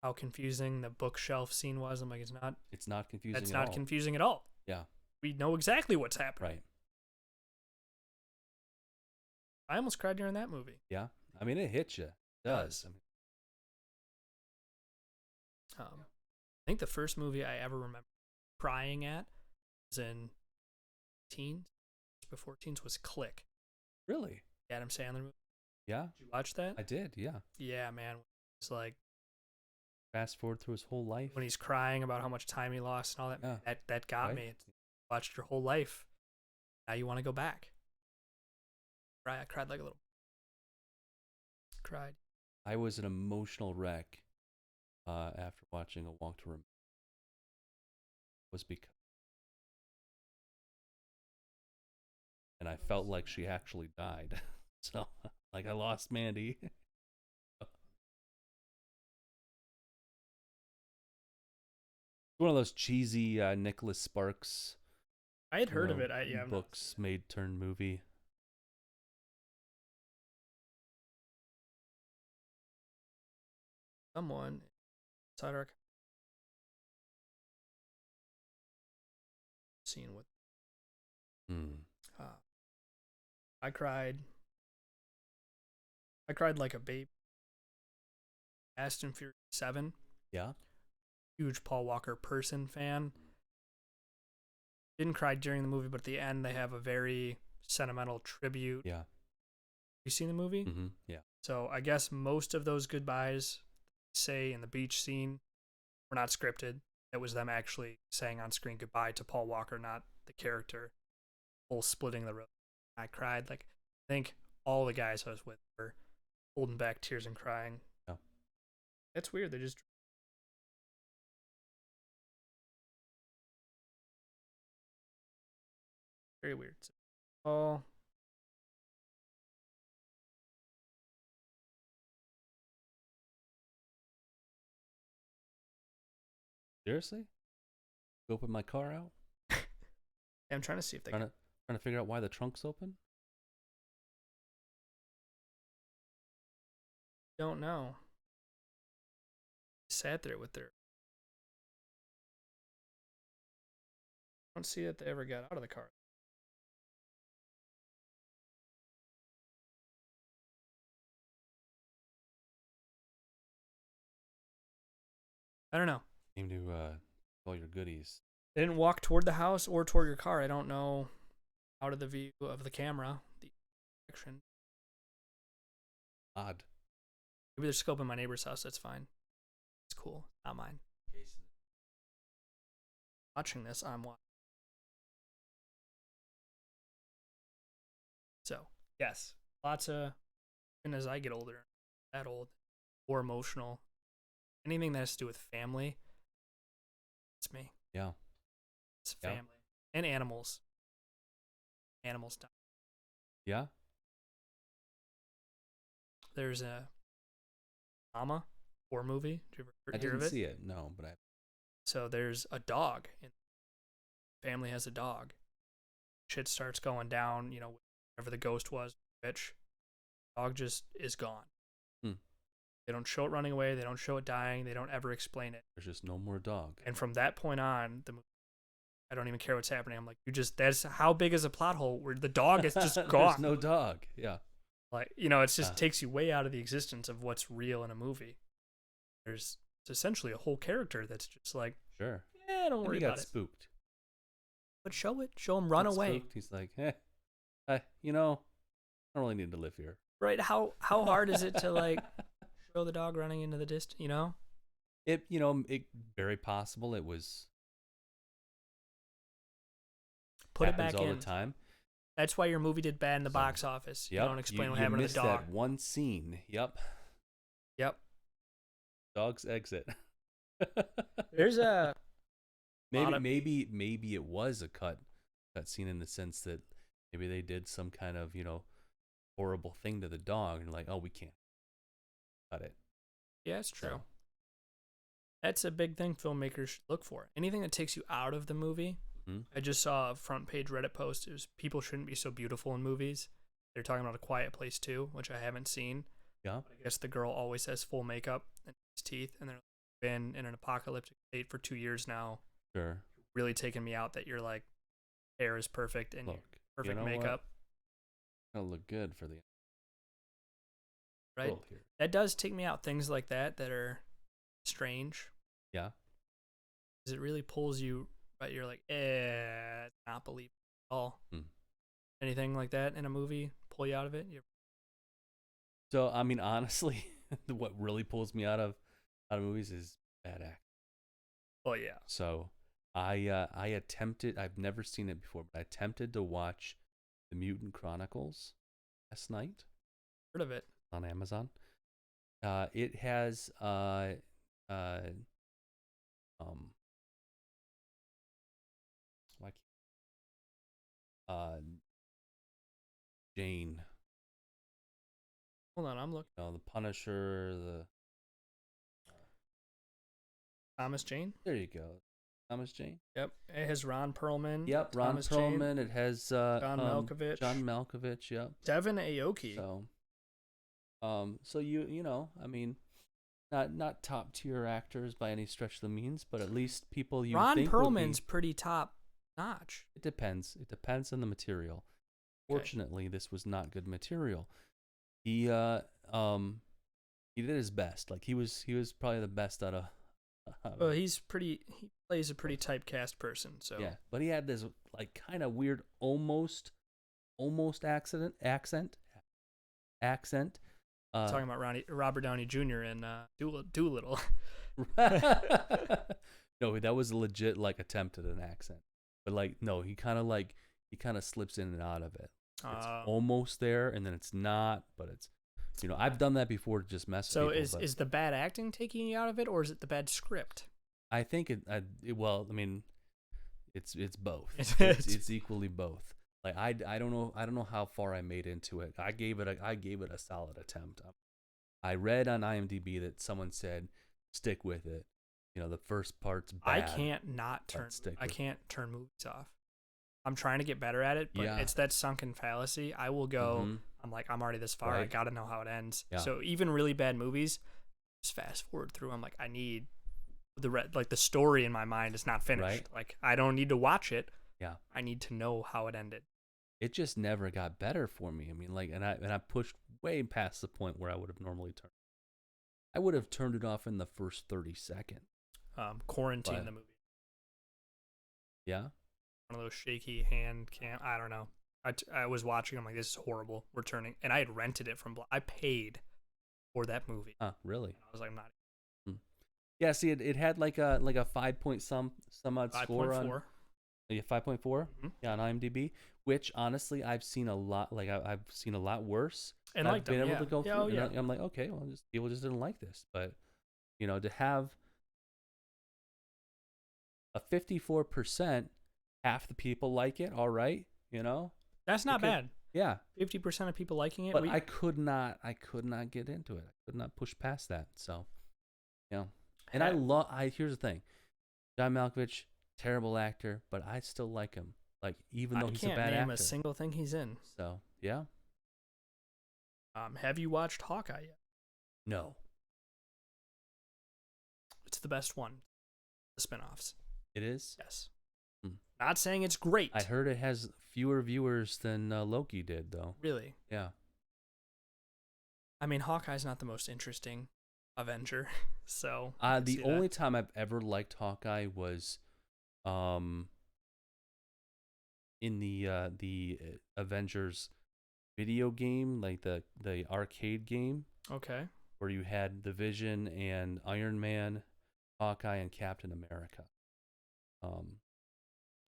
how confusing the bookshelf scene was. I'm like, it's not. It's not confusing. It's at not all. confusing at all. Yeah. We know exactly what's happening. Right. I almost cried during that movie. Yeah. I mean, it hits you. It does. I think the first movie I ever remember crying at was in teens. Before teens was Click. Really? The Adam Sandler movie. Yeah. Did you watch that? I did. Yeah. Yeah, man. It's like fast forward through his whole life. When he's crying about how much time he lost and all that. Yeah. That got me. It's watched your whole life. Now you want to go back. I cried like a little. Cried. I was an emotional wreck after watching A Walk to Remember. Was because, and I felt like she actually died. So, like, I lost Mandy. One of those cheesy Nicholas Sparks. I had heard of it. Books made turned movie. Someone inside our scene with. I cried. I cried like a baby. Fast and Furious 7. Yeah. Huge Paul Walker person fan. Didn't cry during the movie, but at the end they have a very sentimental tribute. Yeah. You seen the movie? Mm-hmm. Yeah. So I guess most of those goodbyes, say in the beach scene, were not scripted. it was them actually saying on screen goodbye to Paul Walker, not the character, full splitting the road. I cried. Like, I think all the guys I was with were holding back tears and crying. Yeah. That's weird. They just very weird. Oh, Seriously? Open my car out? I'm trying to see if they Trying to figure out why the trunk's open? don't know. They sat there with their. I don't see that they ever got out of the car. I don't know. Came to all your goodies. They didn't walk toward the house or toward your car. I don't know. Out of the view of the camera, the action. Odd. Maybe they're scoping my neighbor's house. That's fine. It's cool. Not mine. Watching this, I'm watching. So, yes. Lots of, and as I get older, that old, more emotional. Anything that has to do with family, it's me. Yeah. It's family. And animals. Animals die. Yeah? There's a Mama horror movie. Did you ever I hear of didn't it? see it, no, but I... So there's a dog. And family has a dog. Shit starts going down, you know, wherever the ghost was, bitch. Dog just is gone. They don't show it running away. They don't show it dying. They don't ever explain it. There's just no more dog. And from that point on, I don't even care what's happening. I'm like, that's how big is a plot hole where the dog is just gone. There's no dog. Yeah. Like, you know, it's just takes you way out of the existence of what's real in a movie. It's essentially a whole character that's just like, sure. Yeah, don't worry he about got it. spooked. But show it. Show him run away. Spooked. He's like, you know, I don't really need to live here. Right? How hard is it to like show the dog running into the distance? You know? It very possible it was. Put it back all in. the time. That's why your movie did bad in the box office. Yep. You don't explain what happened to the dog. You missed that one scene. Yep. Dog's exit. There's a maybe it was a cut scene in the sense that maybe they did some kind of horrible thing to the dog and like, oh, we can't cut it. Yeah, it's true. So. That's a big thing filmmakers should look for. Anything that takes you out of the movie. Mm-hmm. I just saw a front page Reddit post. It was people shouldn't be so beautiful in movies. They're talking about A Quiet Place 2, which I haven't seen. Yeah. But I guess the girl always has full makeup and teeth, and they've been in an apocalyptic state for 2 years now. Sure. Really taking me out that your like hair is perfect and perfect makeup. That'll look good for the right. Here. That does take me out. Things like that are strange. Yeah. Because it really pulls you. Right, you're like, it's not believable at all. Anything like that in a movie pull you out of it? So I mean, honestly, what really pulls me out of movies is bad acting. Oh yeah. So I attempted. I've never seen it before, but I attempted to watch the Mutant Chronicles last night. Heard of it on Amazon. It has Jane. Hold on, I'm looking. The Punisher, the Thomas Jane. There you go, Thomas Jane. Yep, it has Ron Perlman. Yep, Thomas Ron Perlman. Jane, it has John Malkovich. John Malkovich. Yep. Devin Aoki. So you know, I mean, not top tier actors by any stretch of the means, but at least people you Ron think Perlman's pretty top notch. It depends. It depends on the material. Fortunately, this was not good material. He did his best. Like he was probably the best out of. Well, he plays a pretty typecast person. So yeah, but he had this like kind of weird, almost accent. Talking about Robert Downey Jr. in Doolittle. No, that was a legit like attempt at an accent. But like no, he kind of slips in and out of it. It's almost there and then it's not, but it's I've done that before to just mess with people. So is the bad acting taking you out of it, or is it the bad script? I think well, I mean, it's both. It's equally both. Like I don't know how far I made into it. I gave it a solid attempt. I read on IMDb that someone said stick with it. The first part's bad. I can't turn movies off. I'm trying to get better at it, but it's that sunken fallacy. I will go. Mm-hmm. I'm like, I'm already this far. Right. I gotta know how it ends. Yeah. So even really bad movies, just fast forward through. I'm like, I need the story in my mind is not finished. Right. Like I don't need to watch it. Yeah. I need to know how it ended. It just never got better for me. I mean, like, and I pushed way past the point where I would have normally turned. I would have turned it off in the first 30 seconds. Quarantine the movie. Yeah. One of those shaky hand cam. I don't know. I was watching. I'm like, this is horrible. We're turning, and I had rented it from. I paid for that movie. Really? I was like, I'm not. Yeah. See, it had like a 5 point some odd score on. 5.4. 5.4. Mm-hmm. Yeah, on IMDb. Which honestly, I've seen a lot. Like I've seen a lot worse. And I've been able to go through. Yeah. I'm like, okay, well, people just didn't like this. But to have a 54%. Half the people like it, all right, That's not bad. Yeah. 50% of people liking it. But I could not get into it. I could not push past that. So, And here's the thing. John Malkovich, terrible actor, but I still like him. Like, even though he's a bad actor. I can't name a single thing he's in. So, yeah. Have you watched Hawkeye yet? No. It's the best one. The spinoffs. It is? Yes. Not saying it's great. I heard it has fewer viewers than Loki did, though. Really? Yeah. I mean, Hawkeye's not the most interesting Avenger, so. The only time I've ever liked Hawkeye was, in the Avengers video game, like the arcade game. Okay. Where you had the Vision and Iron Man, Hawkeye, and Captain America.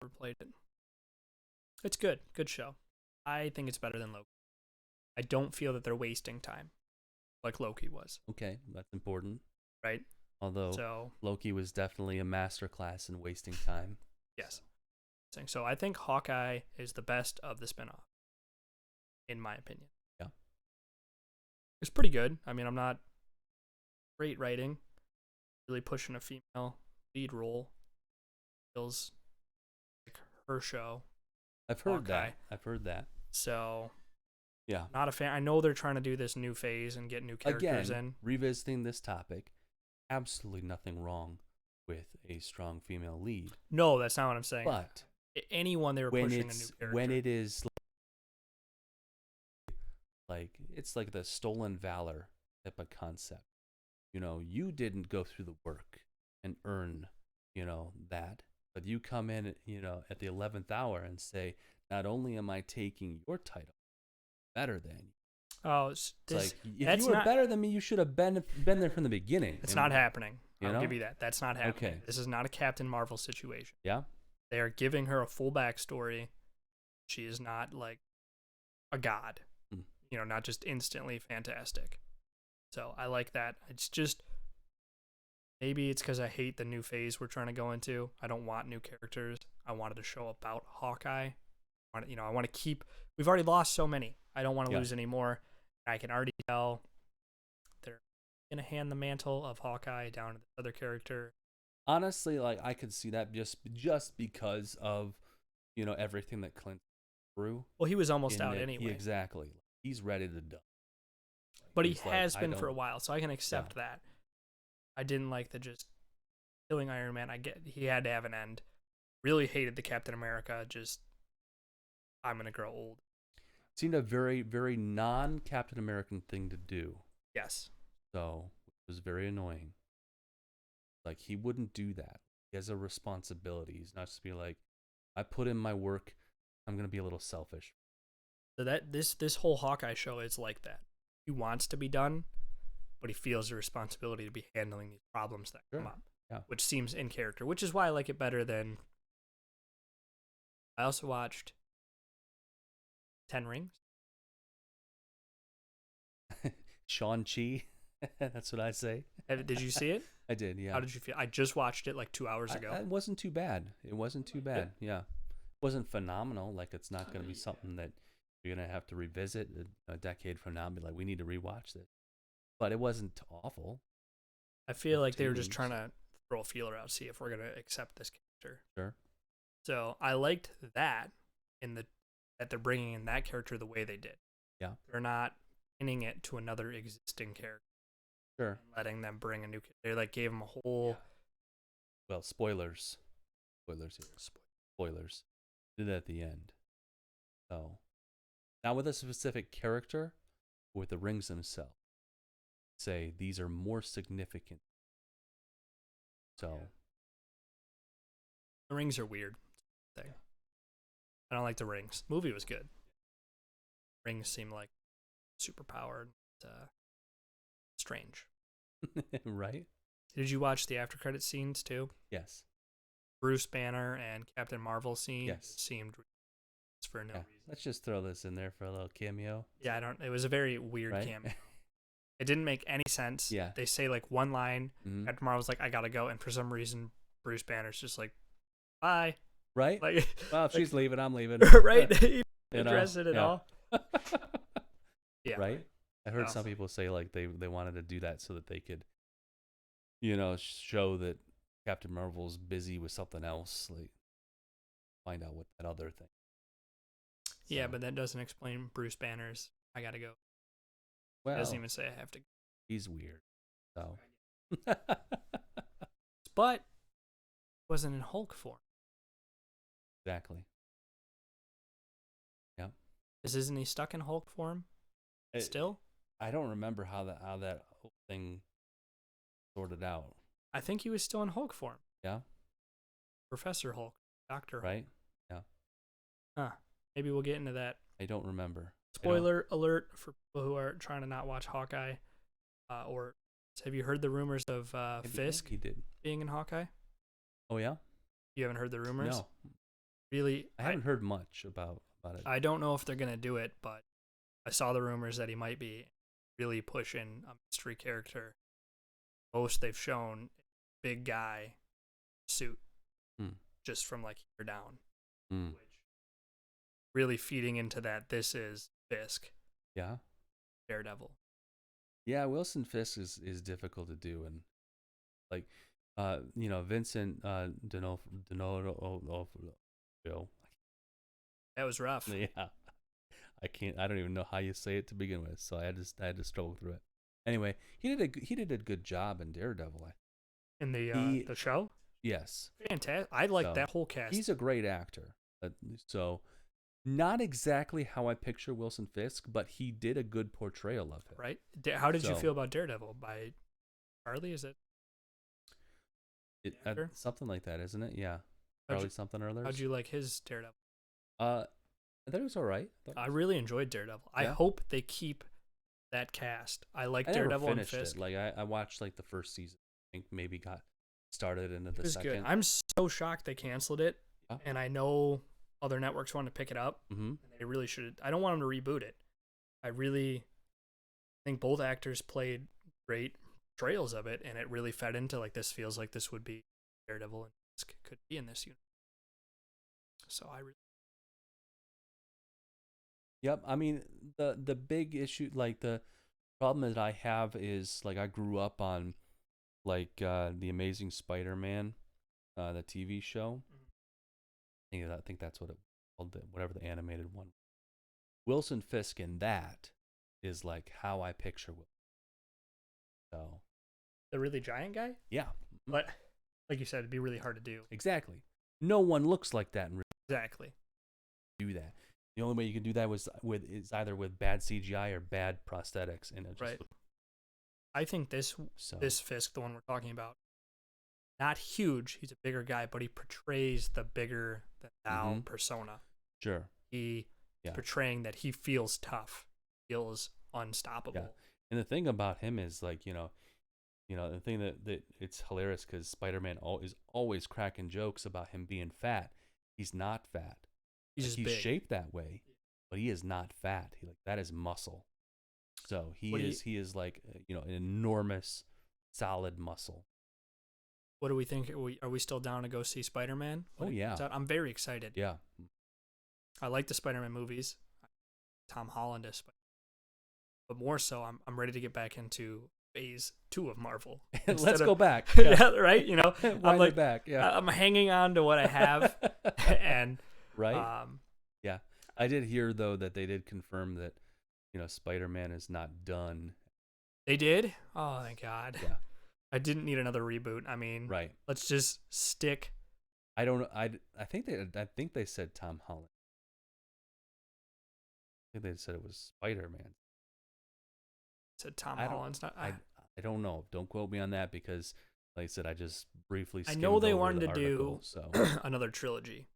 Never played it. It's good show. I think it's better than Loki. I don't feel that they're wasting time like Loki was. Okay, that's important, right? Although Loki was definitely a masterclass in wasting time. Yes. So I think Hawkeye is the best of the spinoff, in my opinion. Yeah, it's pretty good. I mean, I'm not great writing, really pushing a female lead role. Feels like her show. I've heard that. So, yeah, not a fan. I know they're trying to do this new phase and get new characters in. Revisiting this topic, absolutely nothing wrong with a strong female lead. No, that's not what I'm saying. But anyone they were pushing a new character. When it is like it's like the stolen valor type of concept. You didn't go through the work and earn, that. But you come in, at the 11th hour and say, not only am I taking your title, better than you. Oh, it's like, if you were better than me, you should have been there from the beginning. It's not happening. I'll give you that. That's not happening. Okay. This is not a Captain Marvel situation. Yeah. They are giving her a full backstory. She is not like a god. Not just instantly fantastic. So I like that. It's just... Maybe it's because I hate the new phase we're trying to go into. I don't want new characters. I wanted a show about Hawkeye. I want to keep... We've already lost so many. I don't want to lose any more. I can already tell they're going to hand the mantle of Hawkeye down to this other character. Honestly, like, I could see that just because of, everything that Clint threw. Well, he was almost out anyway. Exactly. He's ready to die. But he has been for a while, so I can accept that. I didn't like the just killing Iron Man. I get he had to have an end. Really hated the Captain America. Just I'm gonna grow old. Seemed a very, very non-Captain American thing to do. Yes. So it was very annoying. Like he wouldn't do that. He has a responsibility. He's not just be like, I put in my work. I'm gonna be a little selfish. So that this whole Hawkeye show is like that. He wants to be done, but he feels the responsibility to be handling these problems that come up. Yeah. which seems in character, which is why I like it better than. I also watched 10 Rings. Shang-Chi. That's what I say. Did you see it? I did, yeah. How did you feel? I just watched it like 2 hours ago. It wasn't too bad. It wasn't too bad. Yeah. It wasn't phenomenal. Like, it's not going to be something that you're going to have to revisit a decade from now and be like, we need to rewatch this. But it wasn't awful. I feel like they were just trying to throw a feeler out, see if we're going to accept this character. Sure. So I liked that that they're bringing in that character the way they did. Yeah. They're not pinning it to another existing character. Sure. And letting them bring a new character. They like gave them a whole. Well, spoilers. Spoilers here. Spoilers. Did that at the end. So, not with a specific character, but with the rings themselves. Say these are more significant. So, the rings are weird. Thing. I don't like the rings. Movie was good. Rings seem like superpowered. Strange. Right? Did you watch the after credit scenes too? Yes. Bruce Banner and Captain Marvel scene seemed for no reason. Let's just throw this in there for a little cameo. Yeah, it was a very weird cameo. It didn't make any sense. Yeah. They say like one line, Mm-hmm. Captain Marvel's like, I gotta go, and for some reason Bruce Banner's just like, bye. Right? Like, well, if she's leaving, I'm leaving. Right? He didn't address it at all. Yeah. Right? I heard some people say like they wanted to do that so that they could, show that Captain Marvel's busy with something else, like find out what that other thing. Yeah, So, but that doesn't explain Bruce Banner's I gotta go. well, It doesn't even say I have to go. he's weird. So But it wasn't in Hulk form. exactly. Yeah. Isn't he stuck in Hulk form still? I don't remember how that whole thing sorted out. I think he was still in Hulk form. Yeah. Professor Hulk, Dr. Hulk. Right? Yeah. Huh. Maybe we'll get into that. I don't remember. Spoiler alert for people who are trying to not watch Hawkeye. Or have you heard the rumors of Fisk He did. being in Hawkeye? Oh yeah? You haven't heard the rumors? No. Really? I haven't heard much about it. I don't know if they're going to do it, but I saw the rumors that he might be really pushing a mystery character. Most they've shown, big guy, suit, just from like here down. Which really feeding into that, this is Fisk. Yeah. Daredevil. Yeah, Wilson Fisk is difficult to do, and like Vincent D'Onofrio. That was rough. Yeah. I don't even know how you say it to begin with, so I had to struggle through it. Anyway, he did a good job in Daredevil. In the show? Yes. Fantastic. I like that whole cast. He's a great actor. So not exactly how I picture Wilson Fisk, but he did a good portrayal of him. Right? How did you feel about Daredevil? By Charlie, is it? Something like that, isn't it? Yeah. Charlie something or other. How'd you like his Daredevil? I thought it was all right. I really enjoyed Daredevil. Yeah? I hope they keep that cast. I like Daredevil and Fisk. Like I watched like the first season. I think maybe got started into the second. Good. I'm so shocked they canceled it, and I know other networks want to pick it up. Mm-hmm. And they really should. I don't want them to reboot it. I really think both actors played great portrayals of it, and it really fed into like this feels like this would be Daredevil and Fisk could be in this universe. So I really. Yep, I mean the big issue, like the problem that I have is like I grew up on like the Amazing Spider-Man, the TV show. I think that's what it called, whatever the animated one. Wilson Fisk in that is like how I picture Wilson. So the really giant guy? Yeah, but like you said, it'd be really hard to do. Exactly. No one looks like that in real life. Exactly. Do that. The only way you can do that is either with bad CGI or bad prosthetics, and it just right. I think this Fisk, the one we're talking about, not huge. He's a bigger guy, but he portrays the bigger than thou persona. Sure. He portraying that he feels tough, feels unstoppable. Yeah. And the thing about him is like the thing that it's hilarious because Spider-Man is always cracking jokes about him being fat. He's not fat. He's Like, just he's big. shaped that way, but he is not fat. That is muscle. So he is like an enormous, solid muscle. What do we think? Are we still down to go see Spider-Man? Oh yeah, I'm very excited. yeah. I like the Spider-Man movies. Tom Holland is Spider-Man. But more so, I'm ready to get back into phase 2 of Marvel. Let's go back. Yeah, right. I'm like back. Yeah, I'm hanging on to what I have, and right. Yeah, I did hear though that they did confirm that Spider-Man is not done. They did. Oh, thank God. Yeah. I didn't need another reboot. I mean, Right. let's just stick. I don't know. I think they said Tom Holland. I think they said it was Spider-Man. Said Tom Holland's not. I don't know. Don't quote me on that because, like I said, I just briefly. I know they over wanted the to article, do so. another trilogy.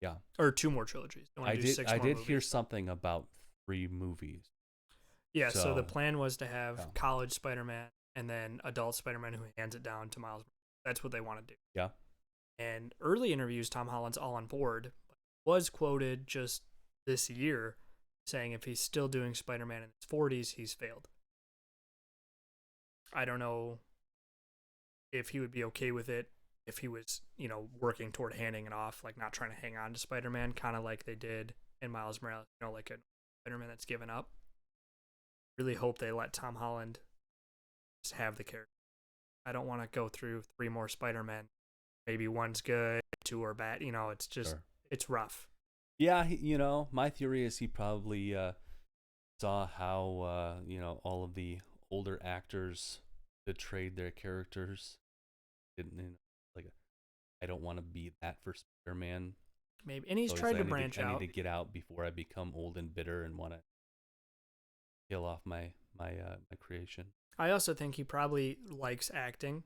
Yeah. Or 2 more trilogies. They want to do 6 I more did movies. hear something about 3 movies. Yeah. So the So- plan was to have Yeah. college Spider-Man and then adult Spider-Man who hands it down to Miles. That's what they want to do. Yeah. And early interviews, Tom Holland's all on board. Was quoted just this year saying if he's still doing Spider-Man in his 40s, he's failed. I don't know if he would be okay with it if he was, working toward handing it off, like not trying to hang on to Spider-Man, kind of like they did in Miles Morales, like a Spider-Man that's given up. Really hope they let Tom Holland just have the character. I don't want to go through 3 more Spider-Men. Maybe one's good, 2 are bad. It's just, Sure. It's rough. Yeah, my theory is he probably saw how all of the older actors betrayed their characters. Didn't I don't want to be that for Spider-Man. Maybe, and he's So tried to like, branch out. I need to get out before I become old and bitter and want to kill off my creation. I also think he probably likes acting.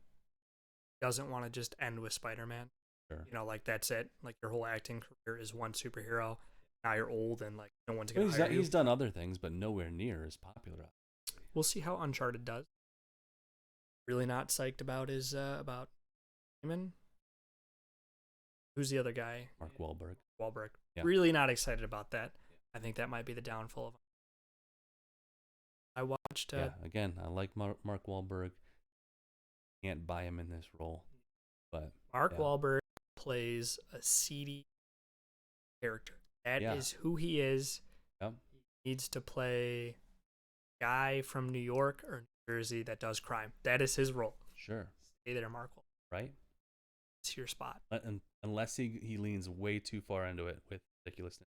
Doesn't want to just end with Spider-Man. Sure. Like that's it. Like your whole acting career is one superhero. Now you're old and like no one's gonna hire you. He's done other things, but nowhere near as popular. We'll see how Uncharted does. Really not psyched about about Damon. Who's the other guy? Mark Wahlberg. Yeah. Really not excited about that. I think that might be the downfall of. I watched. Again, I like Mark Wahlberg. Can't buy him in this role, but Mark Wahlberg plays a seedy character. That is who he is. Yep. He needs to play a guy from New York or New Jersey that does crime. That is his role. Sure. Stay there, Mark Wahlberg. Right. It's your spot. Unless he leans way too far into it with ridiculousness,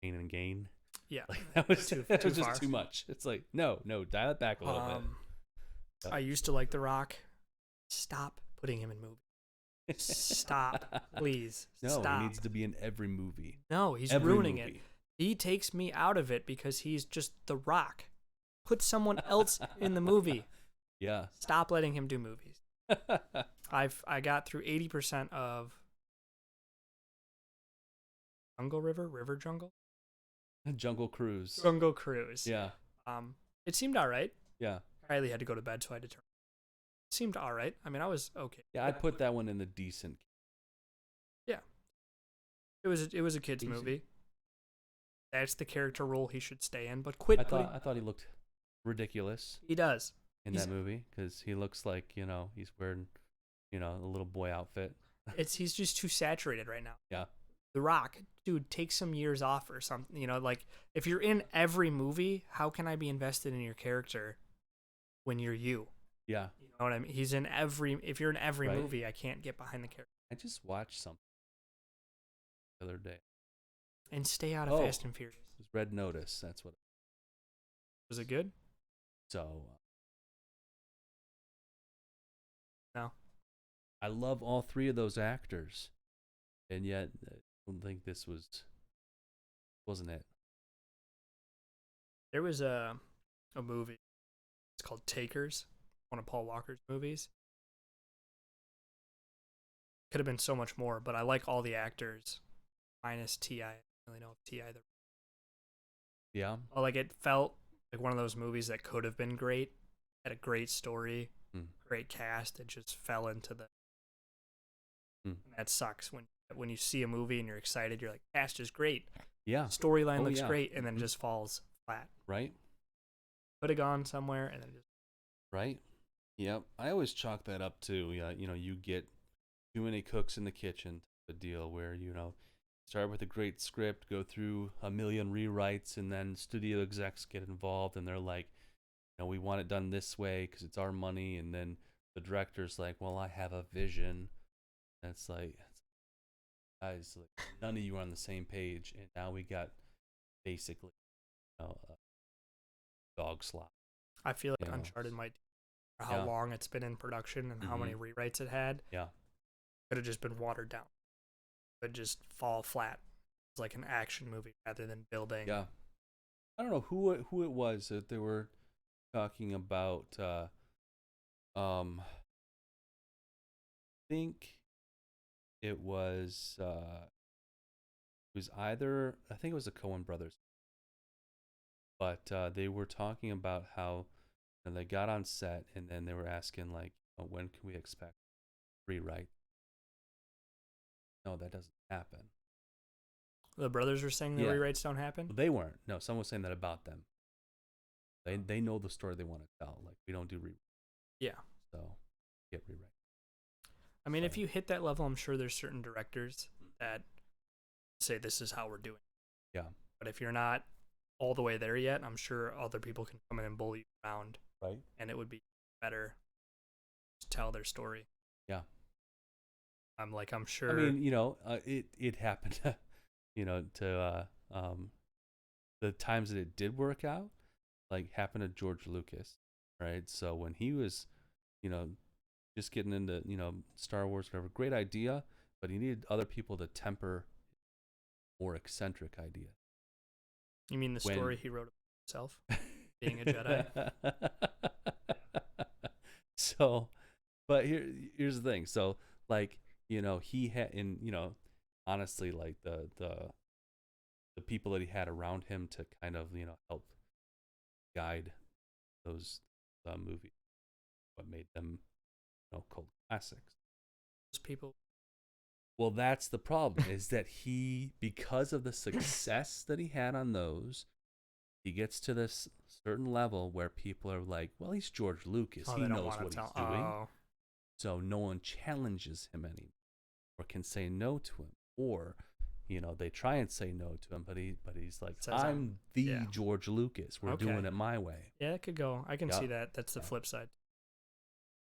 pain and gain. Yeah, like that was too just far. too much. It's like no, dial it back a little bit. I used to like The Rock. Stop putting him in movies. Stop, please. No, Stop. he needs to be in every movie. No, he's every ruining movie. it. He takes me out of it because he's just The Rock. Put someone else in the movie. Yeah. Stop letting him do movies. I got through 80% of River Jungle Cruise. Jungle Cruise. Yeah. It seemed all right. Yeah. Riley had to go to bed, so I determined. It seemed all right. I mean, I was okay. Yeah, I'd put that one in the decent. Yeah. It was a kid's movie. That's the character role he should stay in, but I thought he looked ridiculous. He does. In that movie because he looks like, he's wearing, a little boy outfit. He's just too saturated right now. Yeah. The Rock, dude, take some years off or something. Like if you're in every movie, how can I be invested in your character when you're you? Yeah. You know what I mean? If you're in every Right. movie, I can't get behind the character. I just watched something the other day. And stay out of Fast and Furious. It was Red Notice. That's what. Was it good? So. No. I love all 3 of those actors, and yet I don't think this wasn't it. There was a movie. It's called Takers, one of Paul Walker's movies. Could have been so much more, but I like all the actors, minus T.I. I don't really know if T.I. Yeah. Well, like it felt like one of those movies that could have been great, had a great story, Hmm. great cast. It just fell into the. Hmm. That sucks when you see a movie and you're excited. You're like, cast is great, Yeah. storyline Oh, looks yeah. great, and then it just falls flat. Right. Could have gone somewhere, and then just. Right. Yep. I always chalk that up to, you get too many cooks in the kitchen type of deal where, start with a great script, go through a million rewrites, and then studio execs get involved and they're like, we want it done this way because it's our money. And then the director's like, well, I have a vision. And it's like, guys, like, none of you are on the same page. And now we got basically, a dog slot. I feel like Uncharted might. How long it's been in production and how many rewrites it had. Yeah. Could have just been watered down. Could just fall flat. It's like an action movie rather than building. Yeah. I don't know who it was that they were talking about. I think it was either, I think it was the Coen brothers, but they were talking about how they got on set and then they were asking like, when can we expect rewrite? No, that doesn't happen. The brothers were saying the rewrites don't happen? Well, they weren't. No, someone was saying that about them. They know the story they want to tell. Like, we don't do rewrite. Yeah. So, get rewrite. I mean, if you hit that level, I'm sure there's certain directors that say this is how we're doing it. Yeah. But if you're not all the way there yet, I'm sure other people can come in and bully you around. Right. And it would be better to tell their story. Yeah. I'm sure. I mean, it happened, to the times that it did work out, like happened to George Lucas, right? So when he was, just getting into, Star Wars, whatever, great idea, but he needed other people to temper more eccentric ideas. You mean the story he wrote about himself, being a Jedi? So, but here's the thing. So, like, he had, honestly, like the people that he had around him to kind of, help guide those movies, what made them, cult classics. Those people. Well, that's the problem, is that because of the success that he had on those, he gets to this certain level where people are like, well, he's George Lucas. He knows what he's doing. So no one challenges him anymore or can say no to him. Or, they try and say no to him, but he's like, I'm the George Lucas. We're doing it my way. Yeah, it could go. I can see that. That's the flip side.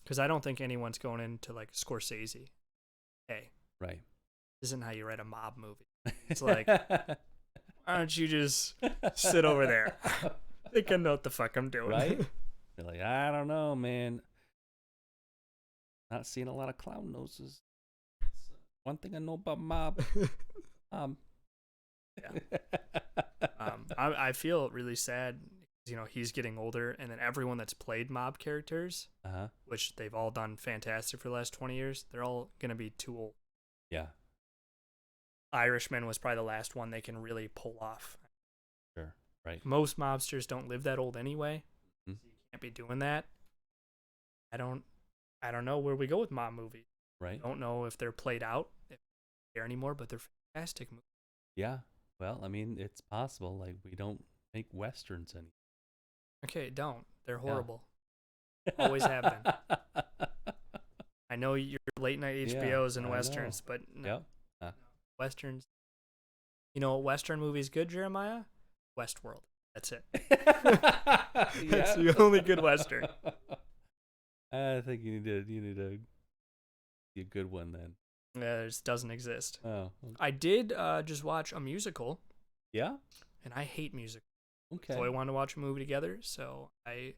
Because I don't think anyone's going into like Scorsese. Hey. Right. This isn't how you write a mob movie. It's like, why don't you just sit over there? Think I know what the fuck I'm doing. Right? They're like, I don't know, man. Not seeing a lot of clown noses. One thing I know about mob. Yeah. I feel really sad. He's getting older, and then everyone that's played mob characters, which they've all done fantastic for the last 20 years, they're all gonna be too old. Yeah. Irishman was probably the last one they can really pull off. Sure. Right. Most mobsters don't live that old anyway. Mm-hmm. So you can't be doing that. I don't know where we go with mob movies. Right. I don't know if they're played out if they care anymore, but they're fantastic movies. Yeah. Well, I mean, it's possible. Like, we don't make westerns anymore. Okay, don't. They're horrible. Yeah. Always have been. I know you're late night HBOs and westerns, but no. Yep. Westerns. You know what Western movie's good, Jeremiah? Westworld. That's it. That's the only good Western. I think you need to be a good one then. It just doesn't exist. Oh. Okay. I did just watch a musical. Yeah? And I hate musicals. Okay. So I wanted to watch a movie together, so I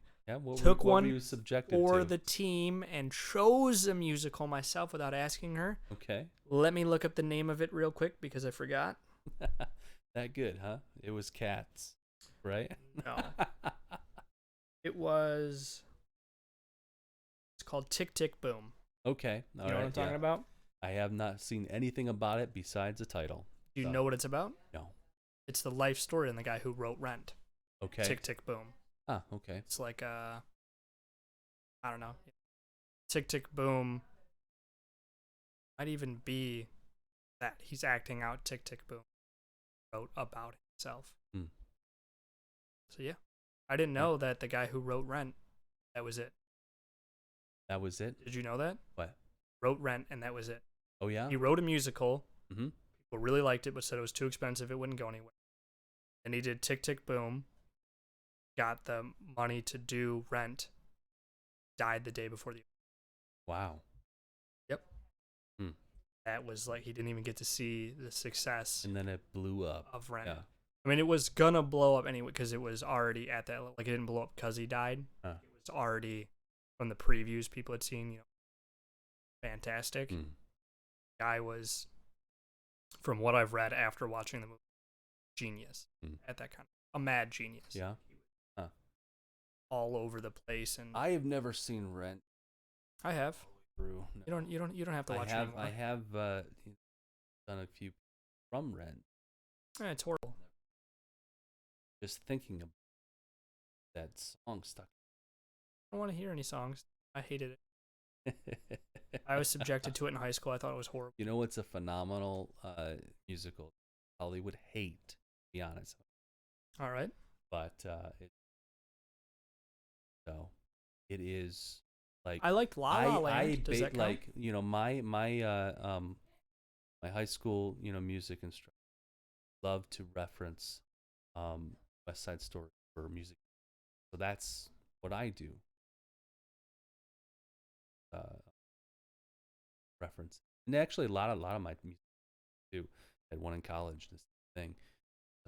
took one were you subjected for to? the team and chose a musical myself without asking her. Okay. Let me look up the name of it real quick because I forgot. That good, huh? It was Cats, right? No. It was... It's called Tick, Tick, Boom. Okay. You know what I'm talking about? I have not seen anything about it besides the title. Do you know what it's about? No. It's the life story of the guy who wrote Rent. Okay. Tick, Tick, Boom. Ah, okay. It's like I don't know. Tick Tick Boom might even be that he's acting out Tick Tick Boom wrote about himself. Hmm. So yeah, I didn't know that the guy who wrote Rent, that was it. That was it? Did you know that? What? Wrote Rent and that was it. Oh, yeah? He wrote a musical. Mm-hmm. People really liked it, but said it was too expensive. It wouldn't go anywhere. And he did Tick Tick Boom. Got the money to do Rent. Died the day before the. Wow. Yep. Hmm. That was like he didn't even get to see the success. And then it blew up. Of Rent. Yeah. I mean, it was gonna blow up anyway because it was already at that. Like, it didn't blow up because he died. Huh. It was already from the previews people had seen. Fantastic. Guy was, from what I've read after watching the movie, genius at that kind of a mad genius. Yeah. Huh. All over the place, and I have never seen Rent. I have. Through. No. You don't have to watch it anymore. I have done a few from Rent. It's horrible. Just thinking of that song stuck. I don't want to hear any songs. I hated it. I was subjected to it in high school. I thought it was horrible. You know what's a phenomenal musical? Hollywood hate, to be honest. All right. But it is like I liked La La Land. Does that count? Like, my high school music instructor loved to reference West Side Story for music, so that's what I do. Reference, and actually a lot of my music too. Had one in college, this thing.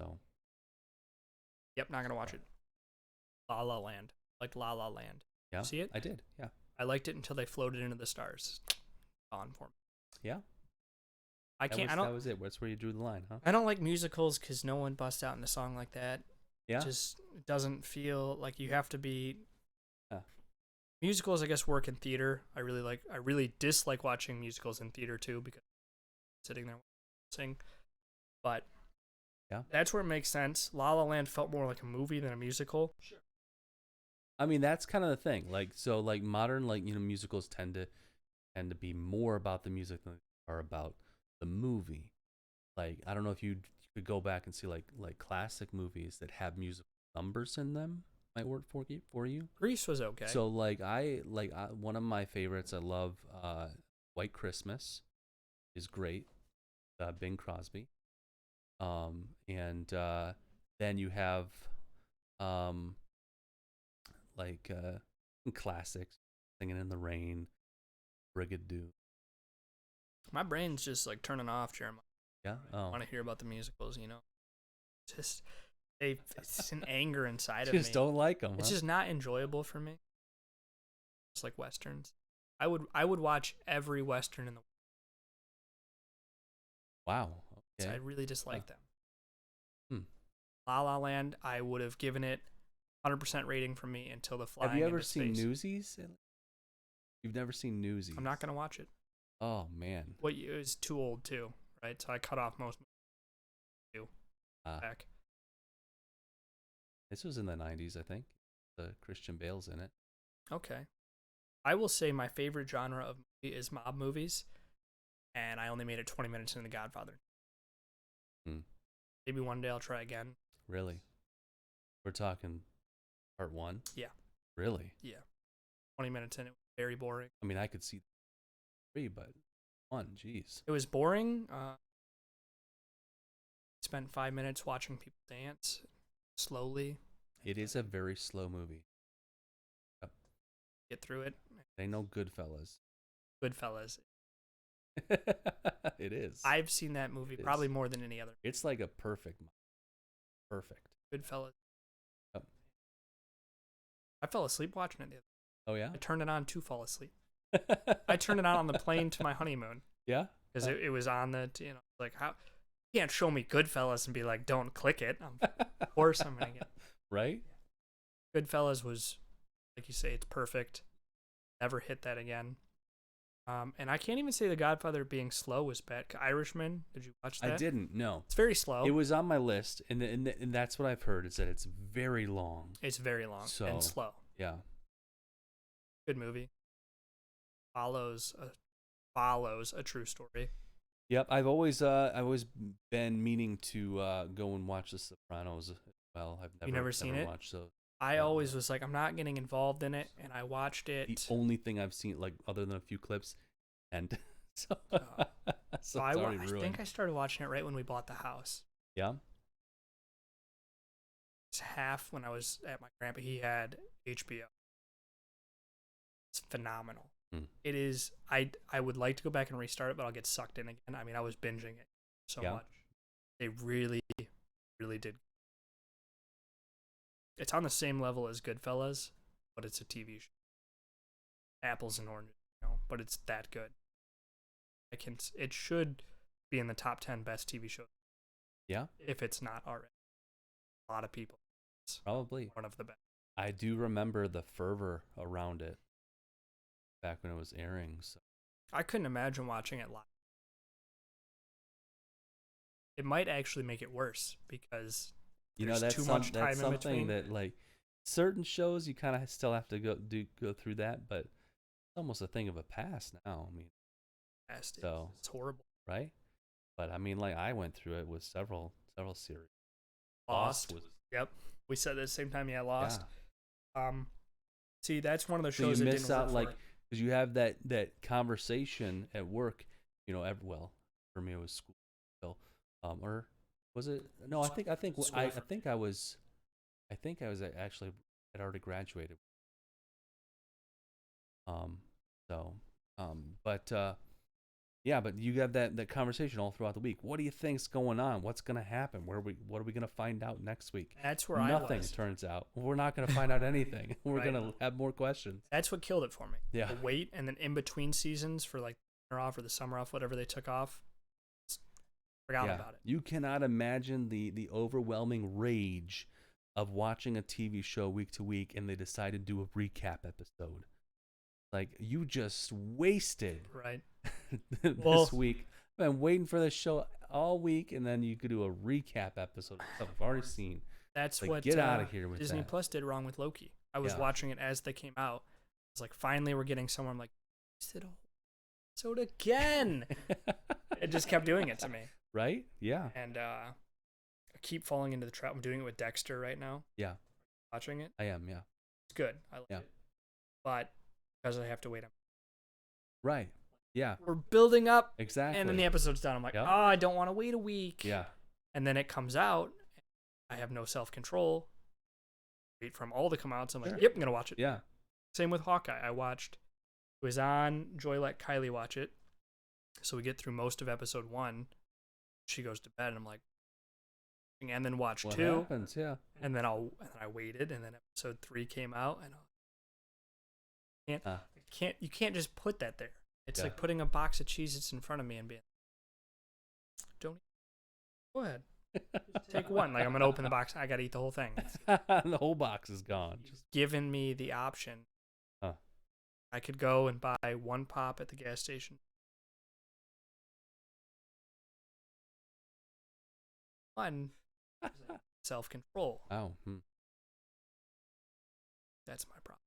So. Yep, not gonna watch it. La La Land, like La La Land. Yeah, see it? I did. Yeah, I liked it until they floated into the stars. Gone for me. Yeah. I can't. That was it. That's where you drew the line, huh? I don't like musicals because no one busts out in a song like that. Yeah. It just doesn't feel like you have to be. Yeah. Musicals, I guess, work in theater. I really dislike watching musicals in theater too because I'm sitting there sing. But yeah, that's where it makes sense. La La Land felt more like a movie than a musical. Sure. I mean, that's kind of the thing. Like, so, like, modern, like, musicals tend to be more about the music than they are about the movie. Like, I don't know if you could go back and see like classic movies that have musical numbers in them. Might work for you. Grease was okay. So one of my favorites. I love White Christmas. Is great. Bing Crosby. And then you have classics, Singing in the Rain, Brigadoon. My brain's just like turning off, Jeremiah. Yeah. I want to hear about the musicals. Just it's an anger inside of me. Just don't like them. It's just not enjoyable for me. It's like westerns. I would watch every western in the world. Wow. Okay. So I really dislike them. La La Land, I would have given it 100% rating from me until the flying. Have you ever into seen space. Newsies? You've never seen Newsies? I'm not gonna watch it. Oh man. It was too old too, right? So I cut off most. Back. This was in the 90s, I think. The Christian Bale's in it. Okay. I will say my favorite genre of movie is mob movies, and I only made it 20 minutes into The Godfather. Maybe one day I'll try again. Really? We're talking part 1? Yeah. Really? Yeah. 20 minutes in, it was very boring. I mean, I could see 3, but 1, jeez. It was boring. Spent 5 minutes watching people dance slowly. It is a very slow movie. Yep. Get through it. They know Goodfellas. Goodfellas. It is. I've seen that movie probably more than any other. It's like a perfect. Goodfellas. Yep. I fell asleep watching it the other day. Oh yeah. I turned it on to fall asleep. I turned it on the plane to my honeymoon. Yeah. Because it was on the like how. You can't show me Goodfellas and be like, don't click it. Of course I'm going to get right? Goodfellas was, like you say, it's perfect. Never hit that again. And I can't even say The Godfather being slow was bad. Irishman, did you watch that? I didn't, no. It's very slow. It was on my list, and that's what I've heard, is that it's very long. It's very long and slow. Yeah. Good movie. follows a true story. Yep, I've always been meaning to go and watch The Sopranos as well. I've Never seen it? watched those. I always was like, I'm not getting involved in it, and I watched The it. only thing I've seen, like other than a few clips, and so So it's I already ruined. think I started watching it right when we bought the house. Yeah. It's half when I was at my grandpa. He had HBO. It's phenomenal. It is. I would like to go back and restart it, but I'll get sucked in again. I mean, I was binging it so much. They really, really did. It's on the same level as Goodfellas, but it's a TV show. Apples and oranges, but it's that good. It should be in the top 10 best TV shows. Yeah. If it's not already. A lot of people. It's probably one of the best. I do remember the fervor around it back when it was airing. So I couldn't imagine watching it live. It might actually make it worse because there's too much time in something between. that, like, certain shows you kind of still have to go through that, but it's almost a thing of a past now. I mean, It's horrible. Right? But I mean, like, I went through it with several series. Lost was. Yep, we said at the same time. Yeah, Lost. Yeah. See, that's one of the shows so you that miss didn't out, work like, because you have that conversation at work. Well, for me it was school. So, or was it? No, I think I was actually had already graduated. But you have that conversation all throughout the week. What do you think's going on? What's going to happen? What are we going to find out next week? That's where nothing turns out. We're not going to find out anything. We're going to have more questions. That's what killed it for me. Yeah. The wait, and then in between seasons for like the off or the summer off, whatever they took off, forgot about it. You cannot imagine the overwhelming rage of watching a TV show week to week, and they decide to do a recap episode. Like, you just wasted this week. I've been waiting for this show all week, and then you could do a recap episode of stuff I've already seen. That's like, what get out of here with Disney that. Plus did wrong with Loki. I was watching it as they came out. It's like, finally we're getting somewhere. I'm like, wasted a whole episode again. It just kept doing it to me. Right? Yeah. And I keep falling into the trap. I'm doing it with Dexter right now. Yeah. Watching it. I am, yeah. It's good. I like it. But because I have to wait. Right. Yeah. We're building up. Exactly. And then the episode's done. I'm like, I don't want to wait a week. Yeah. And then it comes out. I have no self-control. Wait for them all to come out. So I'm like, yep, I'm going to watch it. Yeah. Same with Hawkeye. It was on. Joy let Kylie watch it. So we get through most of episode 1. She goes to bed, and I'm like, and then watch what 2. Happens, yeah. And then I waited, and then episode 3 came out, and you can't just put that there. It's like putting a box of Cheez-Its in front of me and being, don't go ahead. Just take one. Like, I'm gonna open the box. I gotta eat the whole thing. The whole box is gone. Just giving me the option. I could go and buy one pop at the gas station. One self-control. Oh. That's my problem.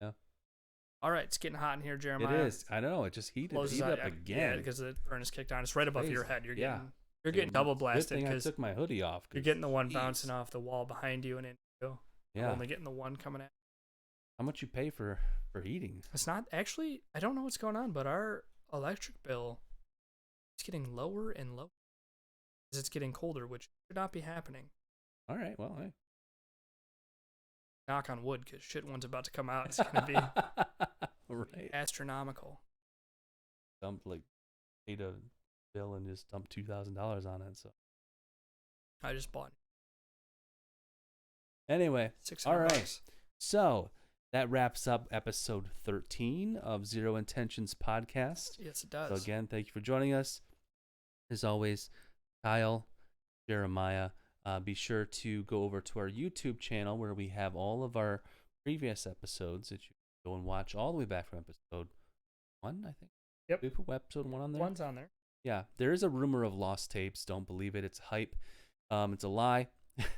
Yeah. All right, it's getting hot in here, Jeremiah. It is. I know. It just heated up again. Yeah, because the furnace kicked on. It's right above your head. You're getting double blasted because I took my hoodie off. You're getting the one bouncing off the wall behind you and in you. Yeah. I'm only getting the one coming at. How much you pay for heating? It's not actually. I don't know what's going on, but our electric bill is getting lower and lower as it's getting colder, which should not be happening. All right. Well, hey. Knock on wood, because shit one's about to come out. It's gonna be astronomical. Paid a bill and just dumped $2,000 on it. So I just bought. Anyway, all right. $600. So that wraps up episode 13 of Zero Intentions podcast. Yes, it does. So again, thank you for joining us. As always, Kyle, Jeremiah. Be sure to go over to our YouTube channel where we have all of our previous episodes that you can go and watch all the way back from episode 1, I think. Yep. We put episode 1 on there? 1's on there. Yeah. There is a rumor of lost tapes. Don't believe it. It's hype. It's a lie.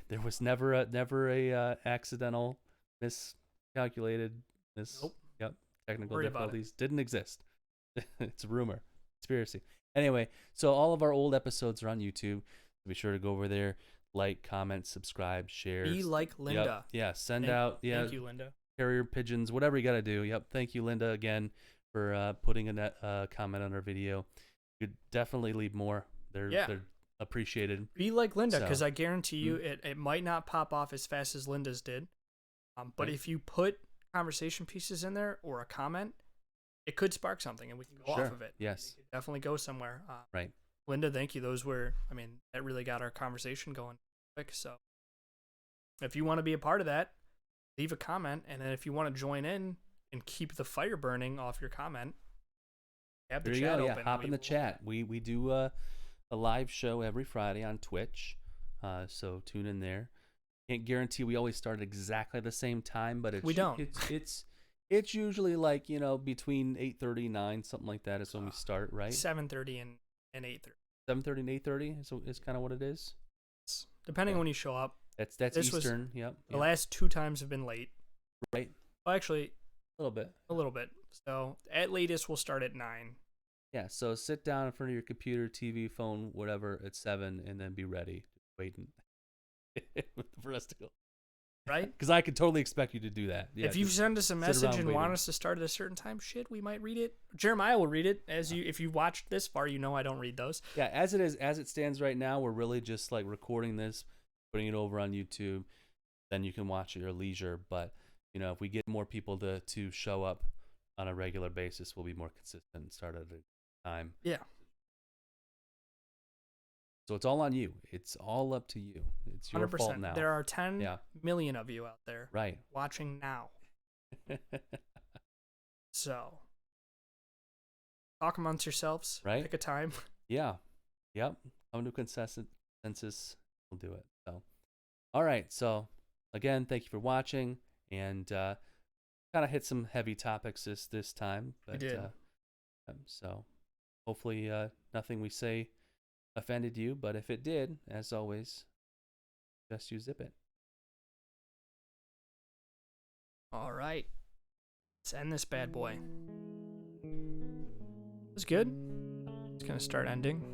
There was never a accidental calculated. This, Nope. yep, technical Worry about it. difficulties didn't exist. It's a rumor, conspiracy. Anyway, so all of our old episodes are on YouTube. Be sure to go over there, like, comment, subscribe, share. Be like Linda. Yep. Yeah, send out. Yeah, Thank you, Linda. carrier pigeons, whatever you got to do. Yep. Thank you, Linda, again for putting a comment on our video. You could definitely leave more. They're appreciated. Be like Linda, because So, I guarantee you it might not pop off as fast as Linda's did. But Right. if you put conversation pieces in there or a comment, it could spark something and we can go Sure. off of it. Yes. It could definitely go somewhere. Right. Linda, thank you. That really got our conversation going quick. So if you want to be a part of that, leave a comment. And then if you want to join in and keep the fire burning off your comment, have the There you chat go. open. Yeah, hop in the chat. We do a live show every Friday on Twitch, so tune in there. Can't guarantee we always start at exactly the same time, but We don't. It's usually like between 8:30 9, something like that is when we start, right? 7:30 and 8:30. 7:30 and 8:30 is kind of what it is. Depending Yeah. on when you show up. That's This was- Eastern. Yep. The last 2 times have been late. Right. Well, actually, A little bit. a little bit. So at latest, we'll start at 9. Yeah. So sit down in front of your computer, TV, phone, whatever at 7, and then be ready, waiting for us to go. Right? Because I could totally expect you to do that. Yeah, If you just send us a sit message around and want waiting. us to start at a certain time, we might read it. Jeremiah will read it. If you watched this far, you know I don't read those. Yeah, as it stands right now, we're really just like recording this, putting it over on YouTube. Then you can watch it at your leisure. But if we get more people to show up on a regular basis, we'll be more consistent and start at a time. Yeah. So it's all on you. It's all up to you. It's your 100%. fault now. There are 10 Yeah. million of you out there Right. watching now. So talk amongst yourselves. Right. Pick a time. Yeah. Yep. Come to a consensus. We'll do it. So, all right. So, again, thank you for watching, and kind of hit some heavy topics this time. But, We did. So, hopefully, nothing we say offended you. But if it did, as always, just you zip it. All right. Let's end this bad boy. It's good. It's going to start ending.